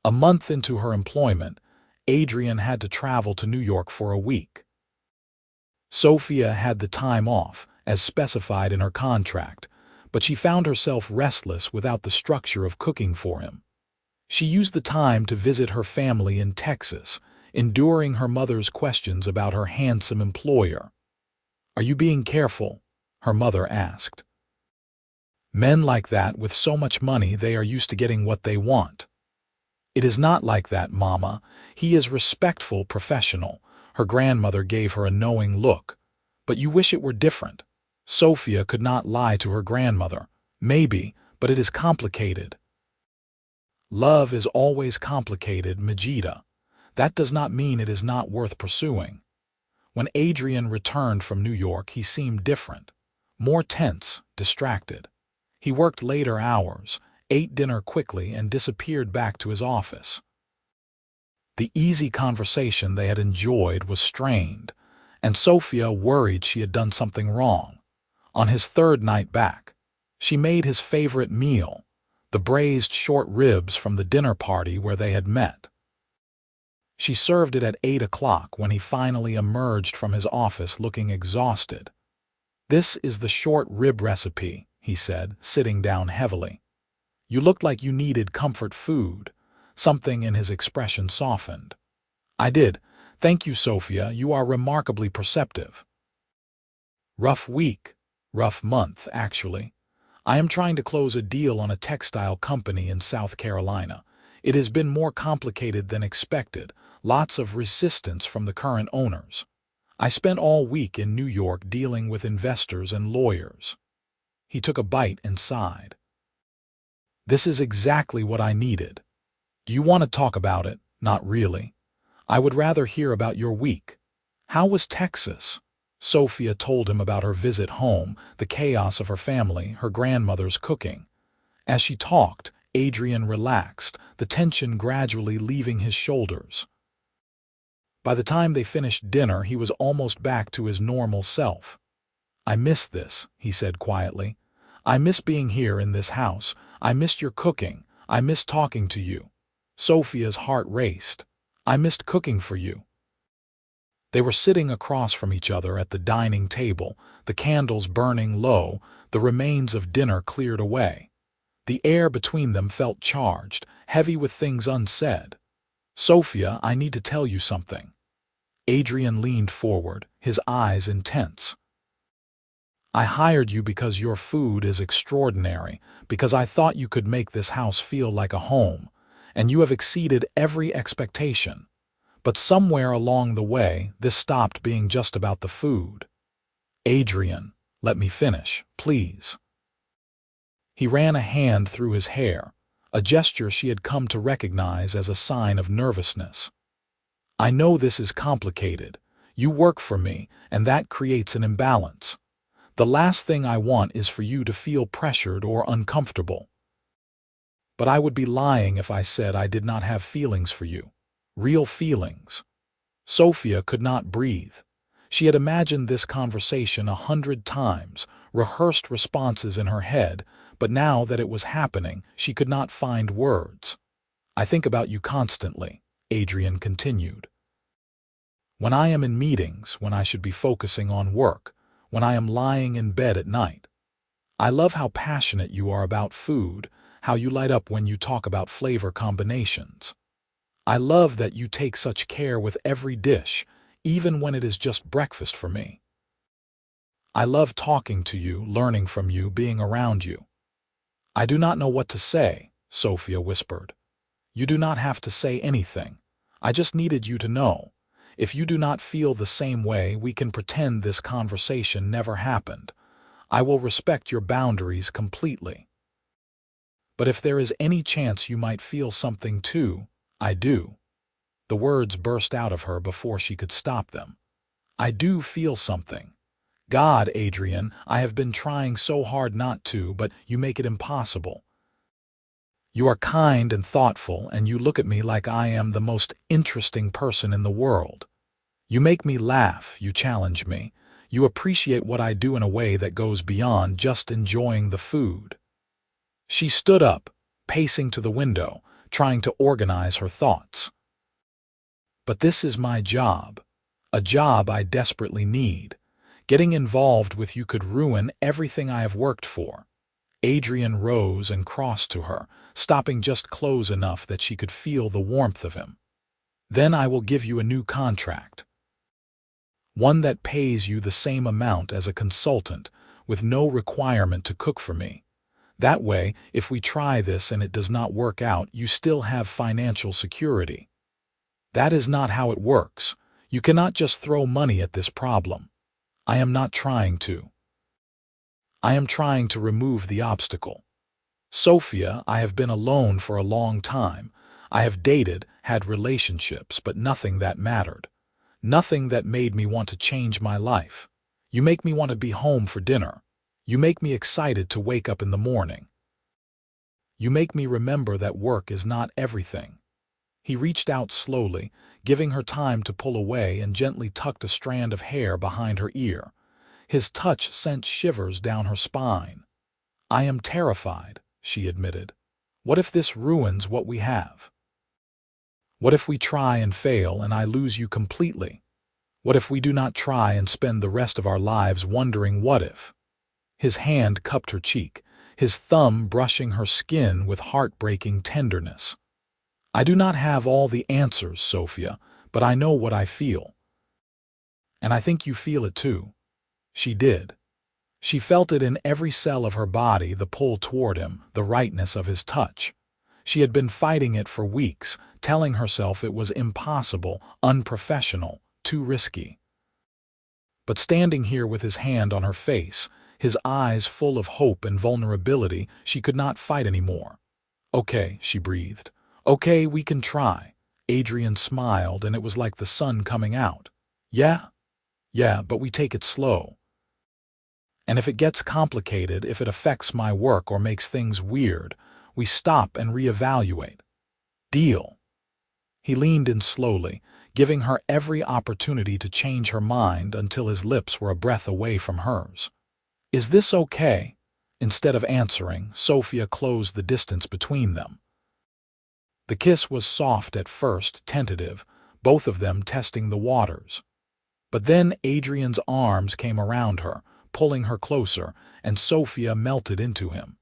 A month into her employment, Adrian had to travel to New York for a week. Sofia had the time off, as specified in her contract, but she found herself restless without the structure of cooking for him. She used the time to visit her family in Texas, enduring her mother's questions about her handsome employer. "Are you being careful?" her mother asked. "Men like that with so much money, they are used to getting what they want." "It is not like that, Mama. He is respectful, professional." Her grandmother gave her a knowing look. "But you wish it were different." Sofia could not lie to her grandmother. "Maybe, but it is complicated." "Love is always complicated, Majida. That does not mean it is not worth pursuing." When Adrian returned from New York, he seemed different. More tense, distracted. He worked later hours, ate dinner quickly, and disappeared back to his office. The easy conversation they had enjoyed was strained, and Sofia worried she had done something wrong. On his third night back, she made his favorite meal, the braised short ribs from the dinner party where they had met. She served it at 8 o'clock when he finally emerged from his office looking exhausted. "This is the short rib recipe," he said, sitting down heavily. "You looked like you needed comfort food." Something in his expression softened. "I did. Thank you, Sofia. You are remarkably perceptive." "Rough week. Rough month, actually. I am trying to close a deal on a textile company in South Carolina. It has been more complicated than expected. Lots of resistance from the current owners. I spent all week in New York dealing with investors and lawyers." He took a bite and sighed. "This is exactly what I needed. Do you want to talk about it?" "Not really. I would rather hear about your week." "How was Texas?" Sofia told him about her visit home, the chaos of her family, her grandmother's cooking. As she talked, Adrian relaxed, the tension gradually leaving his shoulders. By the time they finished dinner, he was almost back to his normal self. "I miss this," he said quietly. "I miss being here in this house. I missed your cooking. I missed talking to you." Sofia's heart raced. "I missed cooking for you." They were sitting across from each other at the dining table, the candles burning low, the remains of dinner cleared away. The air between them felt charged, heavy with things unsaid. "Sofia, I need to tell you something." Adrian leaned forward, his eyes intense. I hired you because your food is extraordinary, because I thought you could make this house feel like a home, and you have exceeded every expectation. But somewhere along the way, this stopped being just about the food. Adrian, let me finish, please. He ran a hand through his hair, a gesture she had come to recognize as a sign of nervousness. I know this is complicated. You work for me, and that creates an imbalance. The last thing I want is for you to feel pressured or uncomfortable. But I would be lying if I said I did not have feelings for you. Real feelings. Sofia could not breathe. She had imagined this conversation 100 times, rehearsed responses in her head, but now that it was happening, she could not find words. I think about you constantly, Adrian continued. When I am in meetings, when I should be focusing on work, when I am lying in bed at night. I love how passionate you are about food, how you light up when you talk about flavor combinations. I love that you take such care with every dish, even when it is just breakfast for me. I love talking to you, learning from you, being around you. I do not know what to say, Sofia whispered. You do not have to say anything. I just needed you to know. If you do not feel the same way, we can pretend this conversation never happened. I will respect your boundaries completely. But if there is any chance you might feel something too, I do. The words burst out of her before she could stop them. I do feel something. God, Adrian, I have been trying so hard not to, but you make it impossible. You are kind and thoughtful, and you look at me like I am the most interesting person in the world. You make me laugh, you challenge me. You appreciate what I do in a way that goes beyond just enjoying the food. She stood up, pacing to the window, trying to organize her thoughts. But this is my job, a job I desperately need. Getting involved with you could ruin everything I have worked for. Adrian rose and crossed to her, stopping just close enough that she could feel the warmth of him. Then I will give you a new contract. One that pays you the same amount as a consultant, with no requirement to cook for me. That way, if we try this and it does not work out, you still have financial security. That is not how it works. You cannot just throw money at this problem. I am not trying to. I am trying to remove the obstacle. Sofia, I have been alone for a long time. I have dated, had relationships, but nothing that mattered. Nothing that made me want to change my life. You make me want to be home for dinner. You make me excited to wake up in the morning. You make me remember that work is not everything. He reached out slowly, giving her time to pull away, and gently tucked a strand of hair behind her ear. His touch sent shivers down her spine. I am terrified, she admitted. What if this ruins what we have? What if we try and fail and I lose you completely? What if we do not try and spend the rest of our lives wondering what if? His hand cupped her cheek, his thumb brushing her skin with heartbreaking tenderness. I do not have all the answers, Sofia, but I know what I feel. And I think you feel it too. She did. She felt it in every cell of her body, the pull toward him, the rightness of his touch. She had been fighting it for weeks, telling herself it was impossible, unprofessional, too risky. But standing here with his hand on her face, his eyes full of hope and vulnerability, she could not fight anymore. Okay, she breathed. Okay, we can try. Adrian smiled, and it was like the sun coming out. Yeah, but we take it slow. And if it gets complicated, if it affects my work or makes things weird, we stop and reevaluate. Deal. He leaned in slowly, giving her every opportunity to change her mind until his lips were a breath away from hers. Is this okay? Instead of answering, Sofia closed the distance between them. The kiss was soft at first, tentative, both of them testing the waters. But then Adrian's arms came around her, pulling her closer, and Sofia melted into him.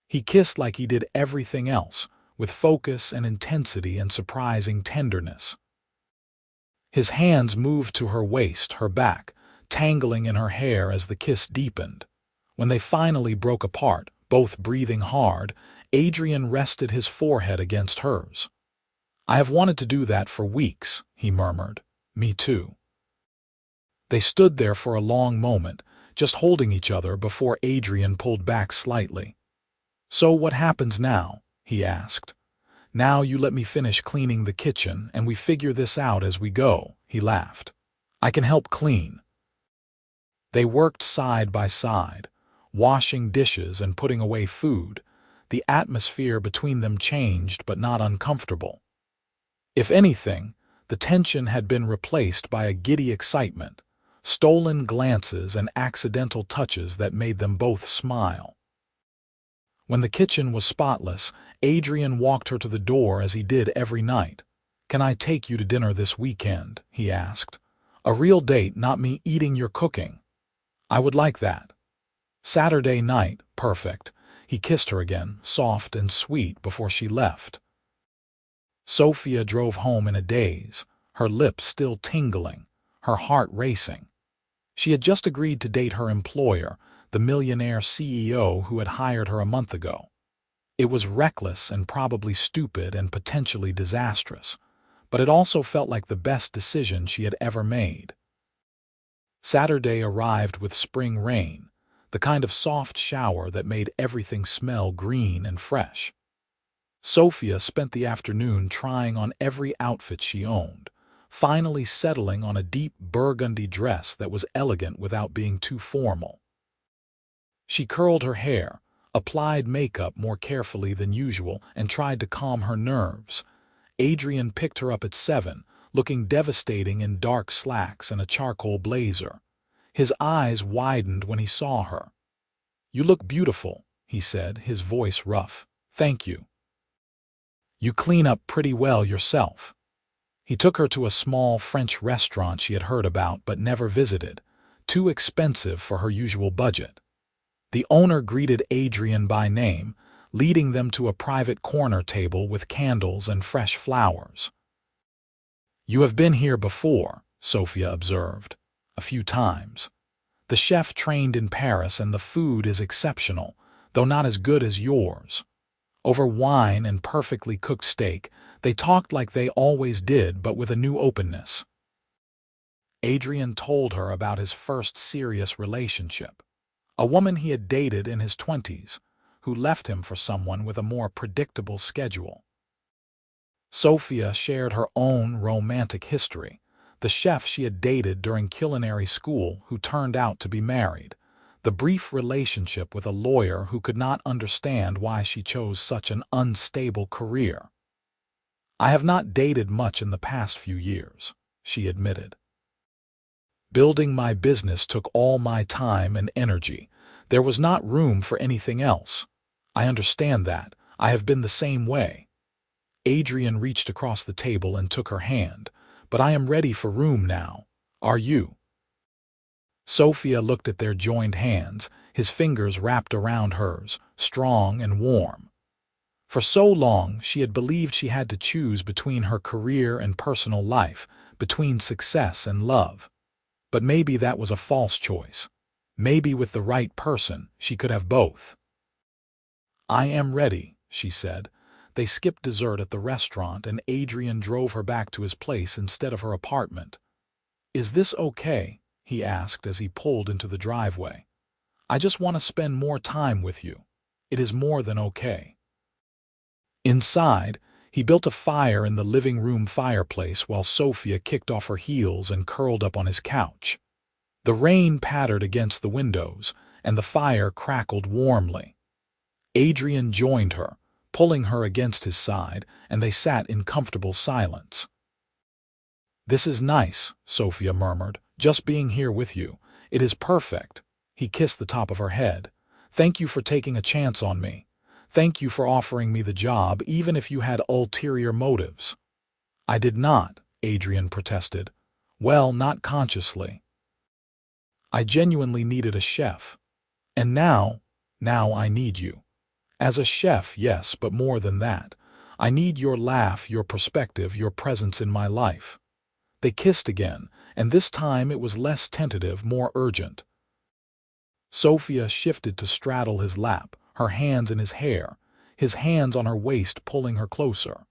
He kissed like he did everything else, with focus and intensity and surprising tenderness. His hands moved to her waist, her back, tangling in her hair as the kiss deepened. When they finally broke apart, both breathing hard, Adrian rested his forehead against hers. "I have wanted to do that for weeks," he murmured. "Me too." They stood there for a long moment, just holding each other before Adrian pulled back slightly. "So what happens now?" he asked. "Now you let me finish cleaning the kitchen and we figure this out as we go," he laughed. "I can help clean." They worked side by side, washing dishes and putting away food. The atmosphere between them changed but not uncomfortable. If anything, the tension had been replaced by a giddy excitement, stolen glances and accidental touches that made them both smile. When the kitchen was spotless, Adrian walked her to the door as he did every night. "Can I take you to dinner this weekend?" he asked. "A real date, not me eating your cooking." "I would like that." Saturday night, perfect. He kissed her again, soft and sweet, before she left. Sofia drove home in a daze, her lips still tingling, her heart racing. She had just agreed to date her employer, the millionaire CEO who had hired her a month ago. It was reckless and probably stupid and potentially disastrous, but it also felt like the best decision she had ever made. Saturday arrived with spring rain, the kind of soft shower that made everything smell green and fresh. Sofia spent the afternoon trying on every outfit she owned, finally settling on a deep burgundy dress that was elegant without being too formal. She curled her hair, applied makeup more carefully than usual, and tried to calm her nerves. Adrian picked her up at 7, looking devastating in dark slacks and a charcoal blazer. His eyes widened when he saw her. "You look beautiful," he said, his voice rough. "Thank you. You clean up pretty well yourself." He took her to a small French restaurant she had heard about but never visited, too expensive for her usual budget. The owner greeted Adrian by name, leading them to a private corner table with candles and fresh flowers. "You have been here before," Sofia observed. "A few times. The chef trained in Paris and the food is exceptional, though not as good as yours." Over wine and perfectly cooked steak, they talked like they always did, but with a new openness. Adrian told her about his first serious relationship, a woman he had dated in his 20s, who left him for someone with a more predictable schedule. Sofia shared her own romantic history, the chef she had dated during culinary school who turned out to be married, the brief relationship with a lawyer who could not understand why she chose such an unstable career. "I have not dated much in the past few years," she admitted. "Building my business took all my time and energy. There was not room for anything else. I understand that. I have been the same way." Adrian reached across the table and took her hand. "But I am ready for room now. Are you?" Sofia looked at their joined hands, his fingers wrapped around hers, strong and warm. For so long, she had believed she had to choose between her career and personal life, between success and love. But maybe that was a false choice. Maybe with the right person, she could have both. "I am ready," she said. They skipped dessert at the restaurant and Adrian drove her back to his place instead of her apartment. "Is this okay?" he asked as he pulled into the driveway. "I just want to spend more time with you. It is more than okay." Inside, he built a fire in the living room fireplace while Sofia kicked off her heels and curled up on his couch. The rain pattered against the windows, and the fire crackled warmly. Adrian joined her, pulling her against his side, and they sat in comfortable silence. "This is nice," Sofia murmured, "just being here with you. It is perfect." He kissed the top of her head. "Thank you for taking a chance on me. Thank you for offering me the job, even if you had ulterior motives." "I did not," Adrian protested. "Well, not consciously. I genuinely needed a chef. And now I need you. As a chef, yes, but more than that. I need your laugh, your perspective, your presence in my life." They kissed again, and this time it was less tentative, more urgent. Sofia shifted to straddle his lap, her hands in his hair, his hands on her waist pulling her closer.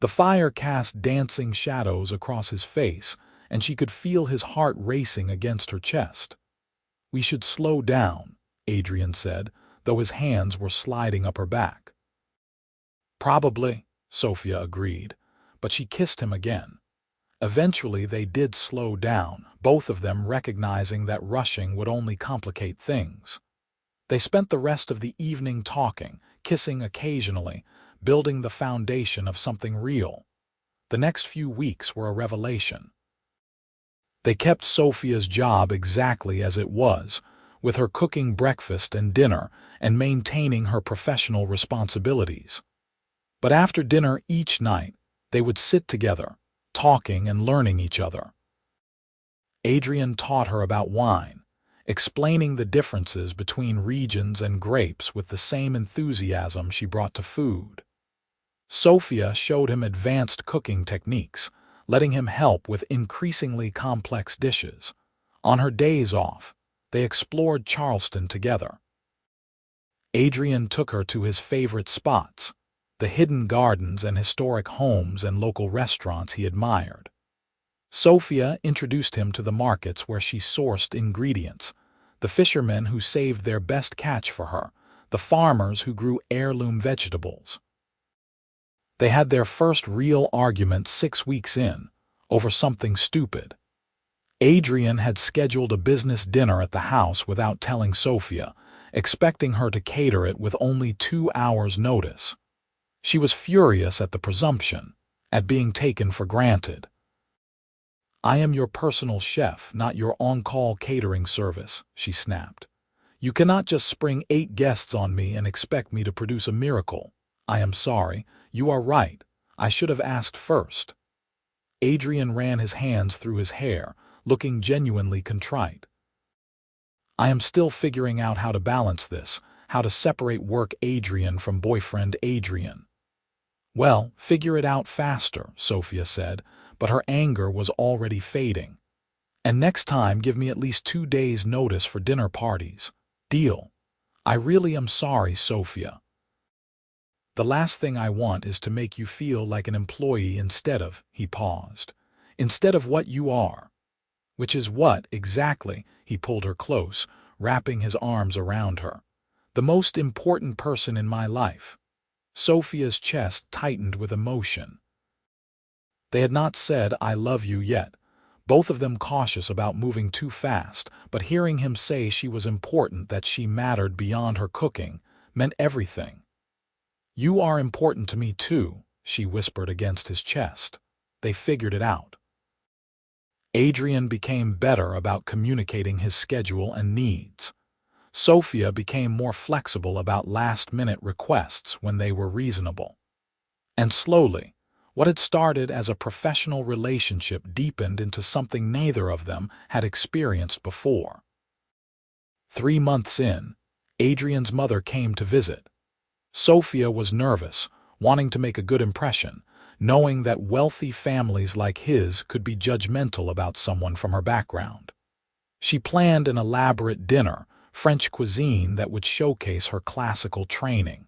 The fire cast dancing shadows across his face, and she could feel his heart racing against her chest. "We should slow down," Adrian said, though his hands were sliding up her back. "Probably," Sofia agreed, but she kissed him again. Eventually they did slow down, both of them recognizing that rushing would only complicate things. They spent the rest of the evening talking, kissing occasionally, building the foundation of something real. The next few weeks were a revelation. They kept Sofia's job exactly as it was, with her cooking breakfast and dinner and maintaining her professional responsibilities. But after dinner each night, they would sit together, talking and learning each other. Adrian taught her about wine, explaining the differences between regions and grapes with the same enthusiasm she brought to food. Sofia showed him advanced cooking techniques, letting him help with increasingly complex dishes. On her days off, they explored Charleston together. Adrian took her to his favorite spots, the hidden gardens and historic homes and local restaurants he admired. Sofia introduced him to the markets where she sourced ingredients, the fishermen who saved their best catch for her, the farmers who grew heirloom vegetables. They had their first real argument 6 weeks in, over something stupid. Adrian had scheduled a business dinner at the house without telling Sofia, expecting her to cater it with only 2 hours' notice. She was furious at the presumption, at being taken for granted. "I am your personal chef, not your on-call catering service," she snapped. "You cannot just spring 8 guests on me and expect me to produce a miracle. I am sorry, you are right. I should have asked first." Adrian ran his hands through his hair, looking genuinely contrite. "I am still figuring out how to balance this, how to separate work Adrian from boyfriend Adrian." "Well, figure it out faster," Sofia said, but her anger was already fading. "And next time give me at least 2 days' notice for dinner parties. Deal?" "I really am sorry, Sofia. The last thing I want is to make you feel like an employee instead of," he paused, "instead of what you are." "Which is what, exactly?" He pulled her close, wrapping his arms around her. "The most important person in my life." Sofia's chest tightened with emotion. They had not said "I love you" yet, both of them cautious about moving too fast, but hearing him say she was important, that she mattered beyond her cooking, meant everything. "You are important to me too," she whispered against his chest. They figured it out. Adrian became better about communicating his schedule and needs. Sofia became more flexible about last-minute requests when they were reasonable. And slowly, what had started as a professional relationship deepened into something neither of them had experienced before. 3 months in, Adrian's mother came to visit. Sofia was nervous, wanting to make a good impression, knowing that wealthy families like his could be judgmental about someone from her background. She planned an elaborate dinner, French cuisine that would showcase her classical training.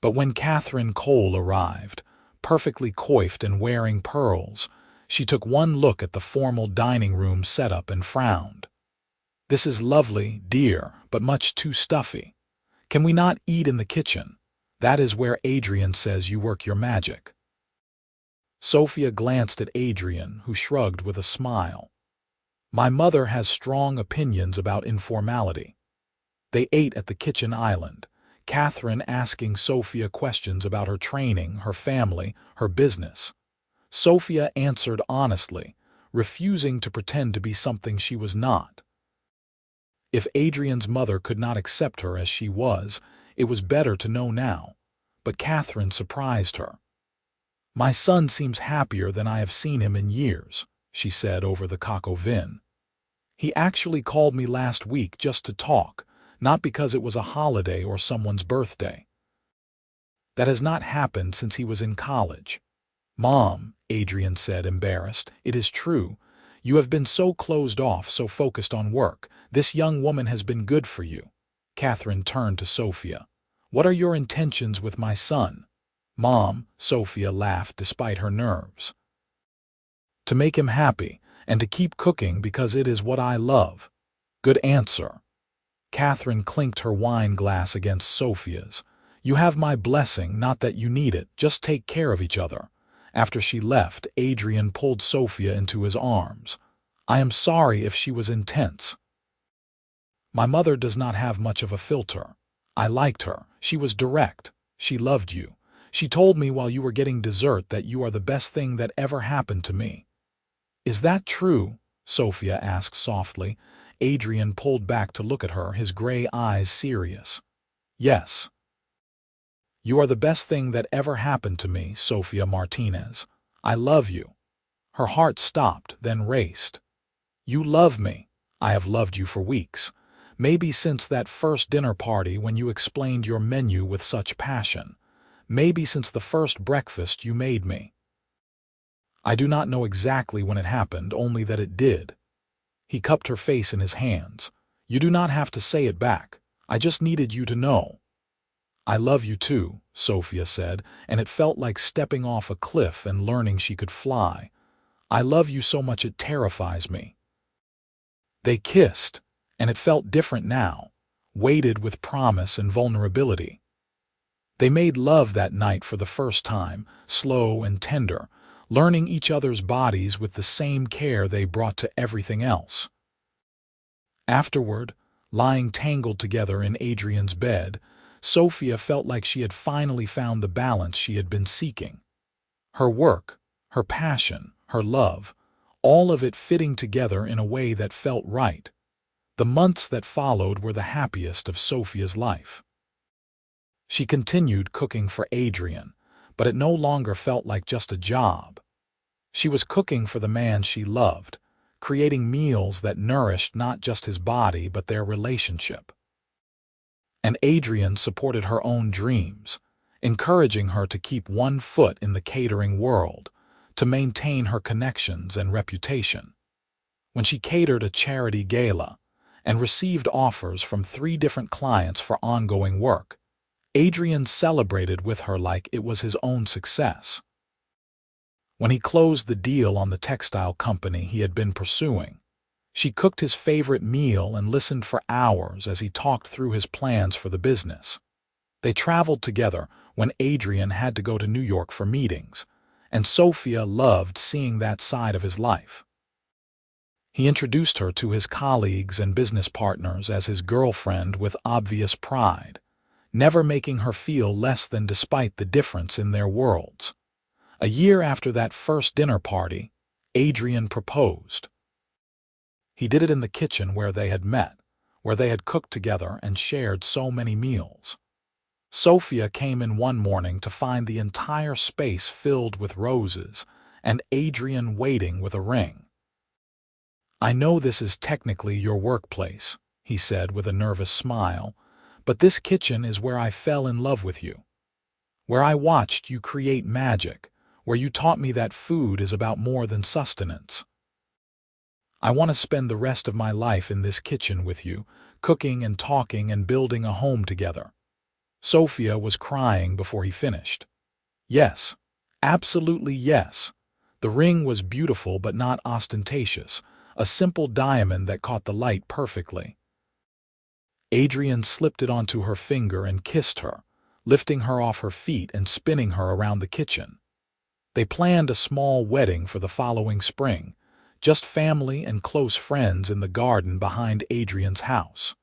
But when Catherine Cole arrived, perfectly coiffed and wearing pearls, she took one look at the formal dining room setup and frowned. "This is lovely, dear, but much too stuffy. Can we not eat in the kitchen? That is where Adrian says you work your magic." Sofia glanced at Adrian, who shrugged with a smile. "My mother has strong opinions about informality." They ate at the kitchen island, Catherine asking Sofia questions about her training, her family, her business. Sofia answered honestly, refusing to pretend to be something she was not. If Adrian's mother could not accept her as she was, it was better to know now. But Catherine surprised her. "My son seems happier than I have seen him in years," she said over the coq au vin. "He actually called me last week just to talk, not because it was a holiday or someone's birthday. That has not happened since he was in college." "Mom," Adrian said, embarrassed, "it is true. You have been so closed off, so focused on work. This young woman has been good for you." Catherine turned to Sofia. "What are your intentions with my son?" "Mom," Sofia laughed despite her nerves. "To make him happy, and to keep cooking because it is what I love." "Good answer." Catherine clinked her wine glass against Sofia's. "You have my blessing, not that you need it. Just take care of each other." After she left, Adrian pulled Sofia into his arms. "I am sorry if she was intense. My mother does not have much of a filter. I liked her. She was direct. She loved you. She told me while you were getting dessert that you are the best thing that ever happened to me." "Is that true?" Sofia asked softly. Adrian pulled back to look at her, his gray eyes serious. "Yes. You are the best thing that ever happened to me, Sofia Martinez. I love you." Her heart stopped, then raced. "You love me. I have loved you for weeks. Maybe since that first dinner party when you explained your menu with such passion. Maybe since the first breakfast you made me. I do not know exactly when it happened, only that it did." He cupped her face in his hands. "You do not have to say it back. I just needed you to know." "I love you too," Sofia said, and it felt like stepping off a cliff and learning she could fly. "I love you so much it terrifies me." They kissed, and it felt different now, weighted with promise and vulnerability. They made love that night for the first time, slow and tender, learning each other's bodies with the same care they brought to everything else. Afterward, lying tangled together in Adrian's bed, Sofia felt like she had finally found the balance she had been seeking. Her work, her passion, her love, all of it fitting together in a way that felt right. The months that followed were the happiest of Sofia's life. She continued cooking for Adrian, but it no longer felt like just a job. She was cooking for the man she loved, creating meals that nourished not just his body but their relationship. And Adrian supported her own dreams, encouraging her to keep one foot in the catering world, to maintain her connections and reputation. When she catered a charity gala and received offers from 3 different clients for ongoing work, Adrian celebrated with her like it was his own success. When he closed the deal on the textile company he had been pursuing, she cooked his favorite meal and listened for hours as he talked through his plans for the business. They traveled together when Adrian had to go to New York for meetings, and Sofia loved seeing that side of his life. He introduced her to his colleagues and business partners as his girlfriend with obvious pride, never making her feel less than despite the difference in their worlds. A year after that first dinner party, Adrian proposed. He did it in the kitchen where they had met, where they had cooked together and shared so many meals. Sofia came in one morning to find the entire space filled with roses and Adrian waiting with a ring. "I know this is technically your workplace," he said with a nervous smile, "but this kitchen is where I fell in love with you, where I watched you create magic, where you taught me that food is about more than sustenance. I want to spend the rest of my life in this kitchen with you, cooking and talking and building a home together." Sofia was crying before he finished. Yes, absolutely yes. The ring was beautiful but not ostentatious, a simple diamond that caught the light perfectly. Adrian slipped it onto her finger and kissed her, lifting her off her feet and spinning her around the kitchen. They planned a small wedding for the following spring, just family and close friends in the garden behind Adrian's house.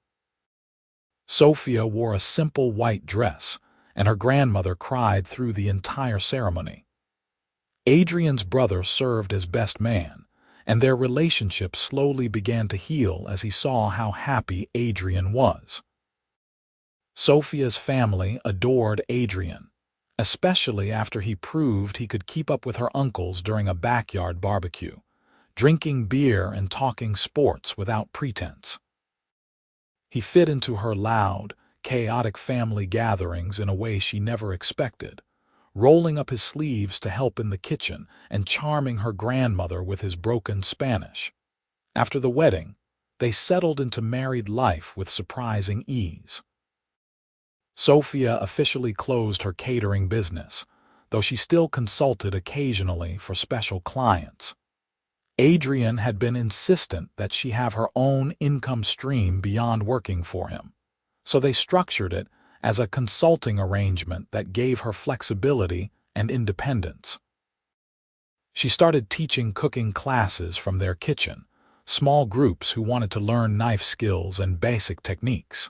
Sofia wore a simple white dress, and her grandmother cried through the entire ceremony. Adrian's brother served as best man, and their relationship slowly began to heal as he saw how happy Adrian was. Sofia's family adored Adrian, especially after he proved he could keep up with her uncles during a backyard barbecue, drinking beer and talking sports without pretense. He fit into her loud, chaotic family gatherings in a way she never expected, rolling up his sleeves to help in the kitchen and charming her grandmother with his broken Spanish. After the wedding, they settled into married life with surprising ease. Sofia officially closed her catering business, though she still consulted occasionally for special clients. Adrian had been insistent that she have her own income stream beyond working for him, so they structured it as a consulting arrangement that gave her flexibility and independence. She started teaching cooking classes from their kitchen, small groups who wanted to learn knife skills and basic techniques.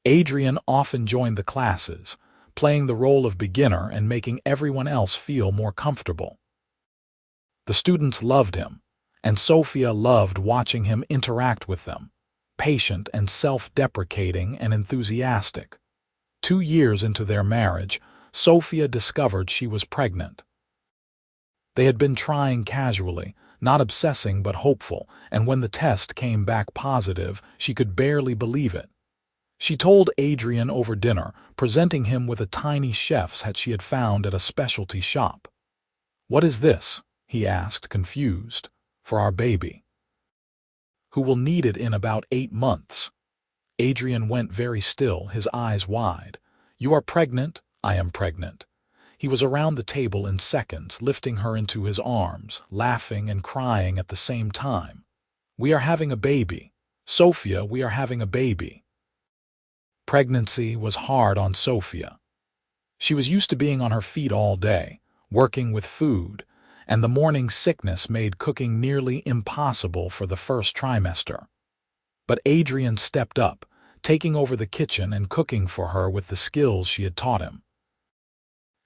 Adrian often joined the classes, playing the role of beginner and making everyone else feel more comfortable. The students loved him, and Sofia loved watching him interact with them, patient and self-deprecating and enthusiastic. 2 years into their marriage, Sofia discovered she was pregnant. They had been trying casually, not obsessing but hopeful, and when the test came back positive, she could barely believe it. She told Adrian over dinner, presenting him with a tiny chef's hat she had found at a specialty shop. "What is this?" he asked, confused. "For our baby, who will need it in about 8 months. Adrian went very still, his eyes wide. "You are pregnant? I am pregnant." He was around the table in seconds, lifting her into his arms, laughing and crying at the same time. "We are having a baby. Sofia, we are having a baby." Pregnancy was hard on Sofia. She was used to being on her feet all day, working with food, and the morning sickness made cooking nearly impossible for the first trimester. But Adrian stepped up, taking over the kitchen and cooking for her with the skills she had taught him.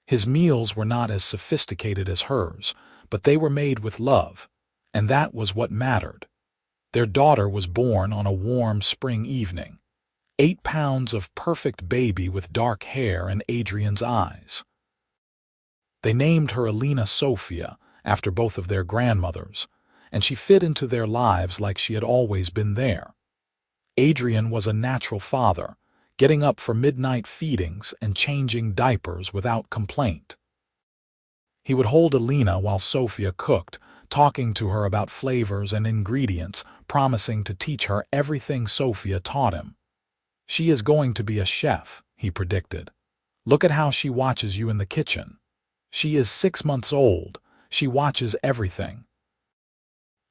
His meals were not as sophisticated as hers, but they were made with love, and that was what mattered. Their daughter was born on a warm spring evening. 8 pounds of perfect baby with dark hair and Adrian's eyes. They named her Alina Sofia, after both of their grandmothers, and she fit into their lives like she had always been there. Adrian was a natural father, getting up for midnight feedings and changing diapers without complaint. He would hold Alina while Sofia cooked, talking to her about flavors and ingredients, promising to teach her everything Sofia taught him. "She is going to be a chef," he predicted. "Look at how she watches you in the kitchen. She is 6 months old. She watches everything."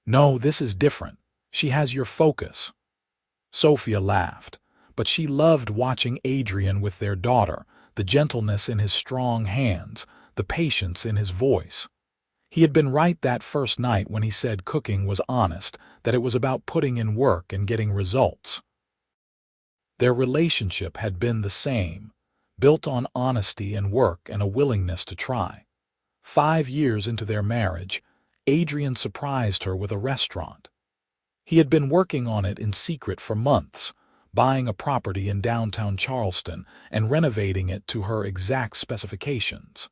"No, this is different. She has your focus." Sofia laughed, but she loved watching Adrian with their daughter, the gentleness in his strong hands, the patience in his voice. He had been right that first night when he said cooking was honest, that it was about putting in work and getting results. Their relationship had been the same, built on honesty and work and a willingness to try. 5 years into their marriage, Adrian surprised her with a restaurant. He had been working on it in secret for months, buying a property in downtown Charleston and renovating it to her exact specifications.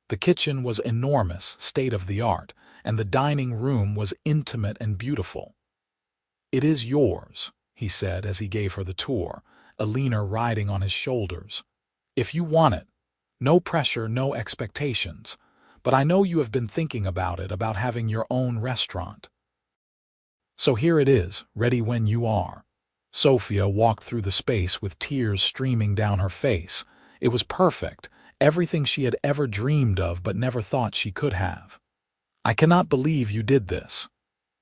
The kitchen was enormous, state-of-the-art, and the dining room was intimate and beautiful. "It is yours," he said as he gave her the tour, Alina riding on his shoulders. "If you want it. No pressure, no expectations. But I know you have been thinking about it, about having your own restaurant. So here it is, ready when you are." Sofia walked through the space with tears streaming down her face. It was perfect, everything she had ever dreamed of but never thought she could have. "I cannot believe you did this.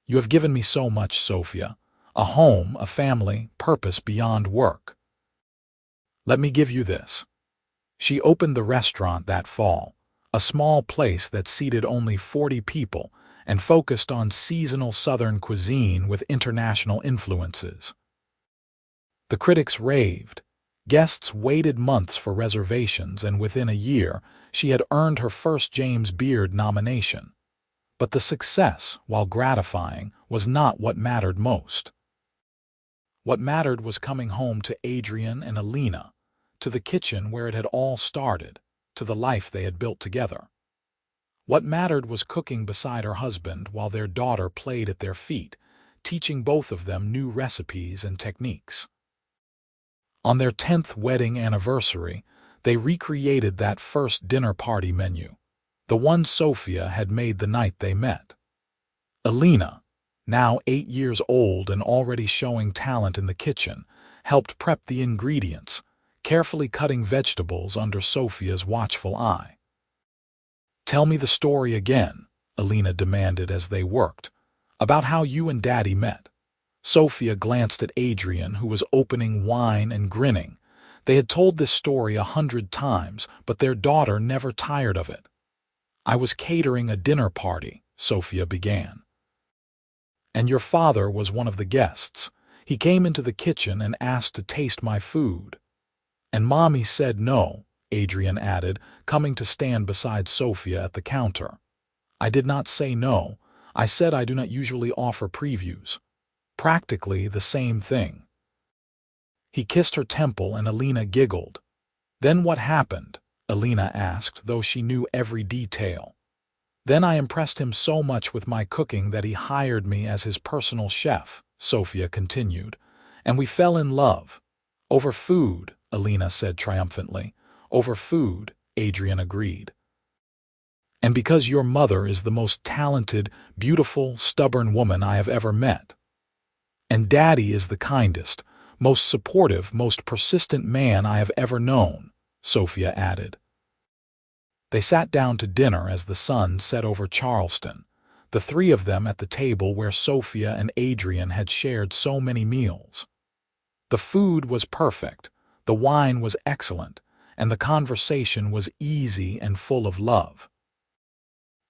You have given me so much, Sofia. A home, a family, purpose beyond work. Let me give you this." She opened the restaurant that fall, a small place that seated only 40 people and focused on seasonal Southern cuisine with international influences. The critics raved. Guests waited months for reservations, and within a year, she had earned her first James Beard nomination. But the success, while gratifying, was not what mattered most. What mattered was coming home to Adrian and Alina, to the kitchen where it had all started, to the life they had built together. What mattered was cooking beside her husband while their daughter played at their feet, teaching both of them new recipes and techniques. On their 10th wedding anniversary, They recreated that first dinner party menu, the one Sofia had made the night they met. Alina, now 8 years old and already showing talent in the kitchen, helped prep the ingredients, carefully cutting vegetables under Sofia's watchful eye. "Tell me the story again," Alina demanded as they worked, "about how you and Daddy met." Sofia glanced at Adrian, who was opening wine and grinning. They had told this story 100 times, but their daughter never tired of it. "I was catering a dinner party," Sofia began. "And your father was one of the guests. He came into the kitchen and asked to taste my food. And Mommy said no," Adrian added, coming to stand beside Sofia at the counter. "I did not say no. I said I do not usually offer previews." Practically the same thing. He kissed her temple and Alina giggled. "Then what happened?" Alina asked, though she knew every detail. "Then I impressed him so much with my cooking that he hired me as his personal chef," Sofia continued, "and we fell in love." "Over food," Alina said triumphantly. "Over food," Adrian agreed. "And because your mother is the most talented, beautiful, stubborn woman I have ever met. And Daddy is the kindest, most supportive, most persistent man I have ever known," Sofia added. They sat down to dinner as the sun set over Charleston, the three of them at the table where Sofia and Adrian had shared so many meals. The food was perfect, the wine was excellent, and the conversation was easy and full of love.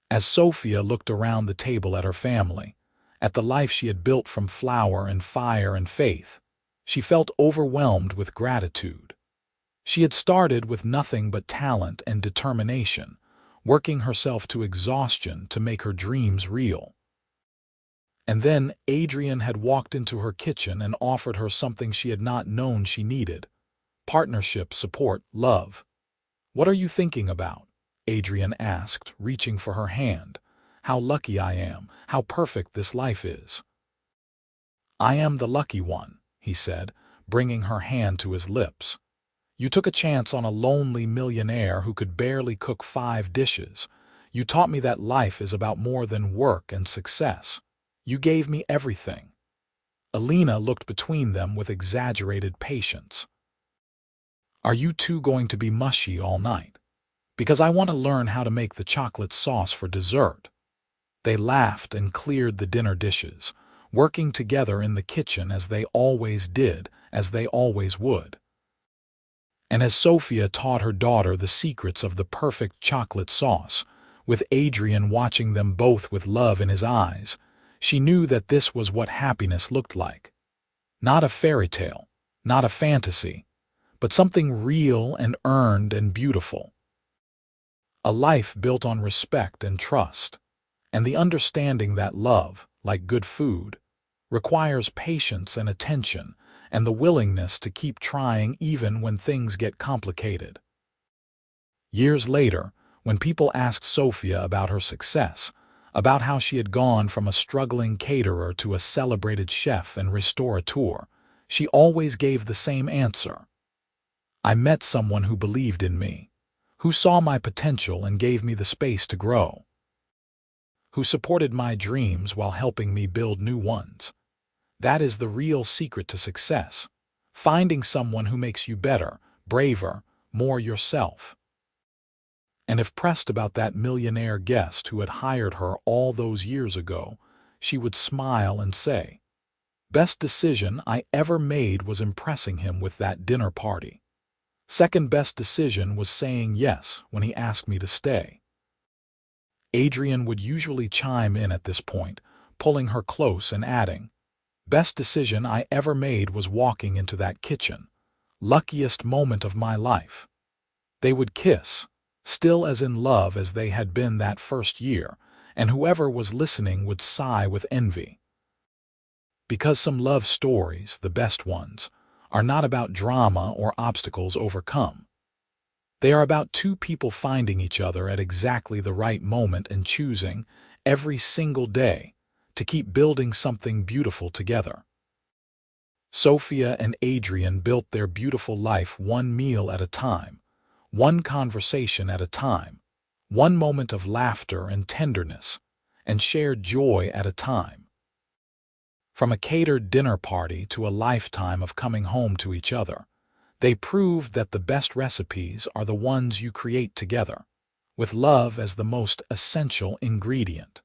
As Sofia looked around the table at her family, at the life she had built from flour and fire and faith, she felt overwhelmed with gratitude. She had started with nothing but talent and determination, working herself to exhaustion to make her dreams real. And then Adrian had walked into her kitchen and offered her something she had not known she needed: partnership, support, love. "What are you thinking about?" Adrian asked, reaching for her hand. "How lucky I am, how perfect this life is." "I am the lucky one," he said, bringing her hand to his lips. "You took a chance on a lonely millionaire who could barely cook 5 dishes. You taught me that life is about more than work and success. You gave me everything." Alina looked between them with exaggerated patience. "Are you two going to be mushy all night? Because I want to learn how to make the chocolate sauce for dessert." They laughed and cleared the dinner dishes, working together in the kitchen as they always did, as they always would. And as Sofia taught her daughter the secrets of the perfect chocolate sauce, with Adrian watching them both with love in his eyes, she knew that this was what happiness looked like. Not a fairy tale, not a fantasy, but something real and earned and beautiful. A life built on respect and trust, and the understanding that love, like good food, requires patience and attention, and the willingness to keep trying even when things get complicated. Years later, when people asked Sofia about her success, about how she had gone from a struggling caterer to a celebrated chef and restaurateur, she always gave the same answer: "I met someone who believed in me, who saw my potential and gave me the space to grow, who supported my dreams while helping me build new ones." That is the real secret to success: finding someone who makes you better, braver, more yourself. And if pressed about that millionaire guest who had hired her all those years ago, she would smile and say, "Best decision I ever made was impressing him with that dinner party. Second best decision was saying yes when he asked me to stay." Adrian would usually chime in at this point, pulling her close and adding, "Best decision I ever made was walking into that kitchen. Luckiest moment of my life." They would kiss, still as in love as they had been that first year, and whoever was listening would sigh with envy. Because some love stories, the best ones, are not about drama or obstacles overcome. They are about two people finding each other at exactly the right moment and choosing, every single day, to keep building something beautiful together. Sofia and Adrian built their beautiful life one meal at a time, one conversation at a time, one moment of laughter and tenderness, and shared joy at a time. From a catered dinner party to a lifetime of coming home to each other, they proved that the best recipes are the ones you create together, with love as the most essential ingredient.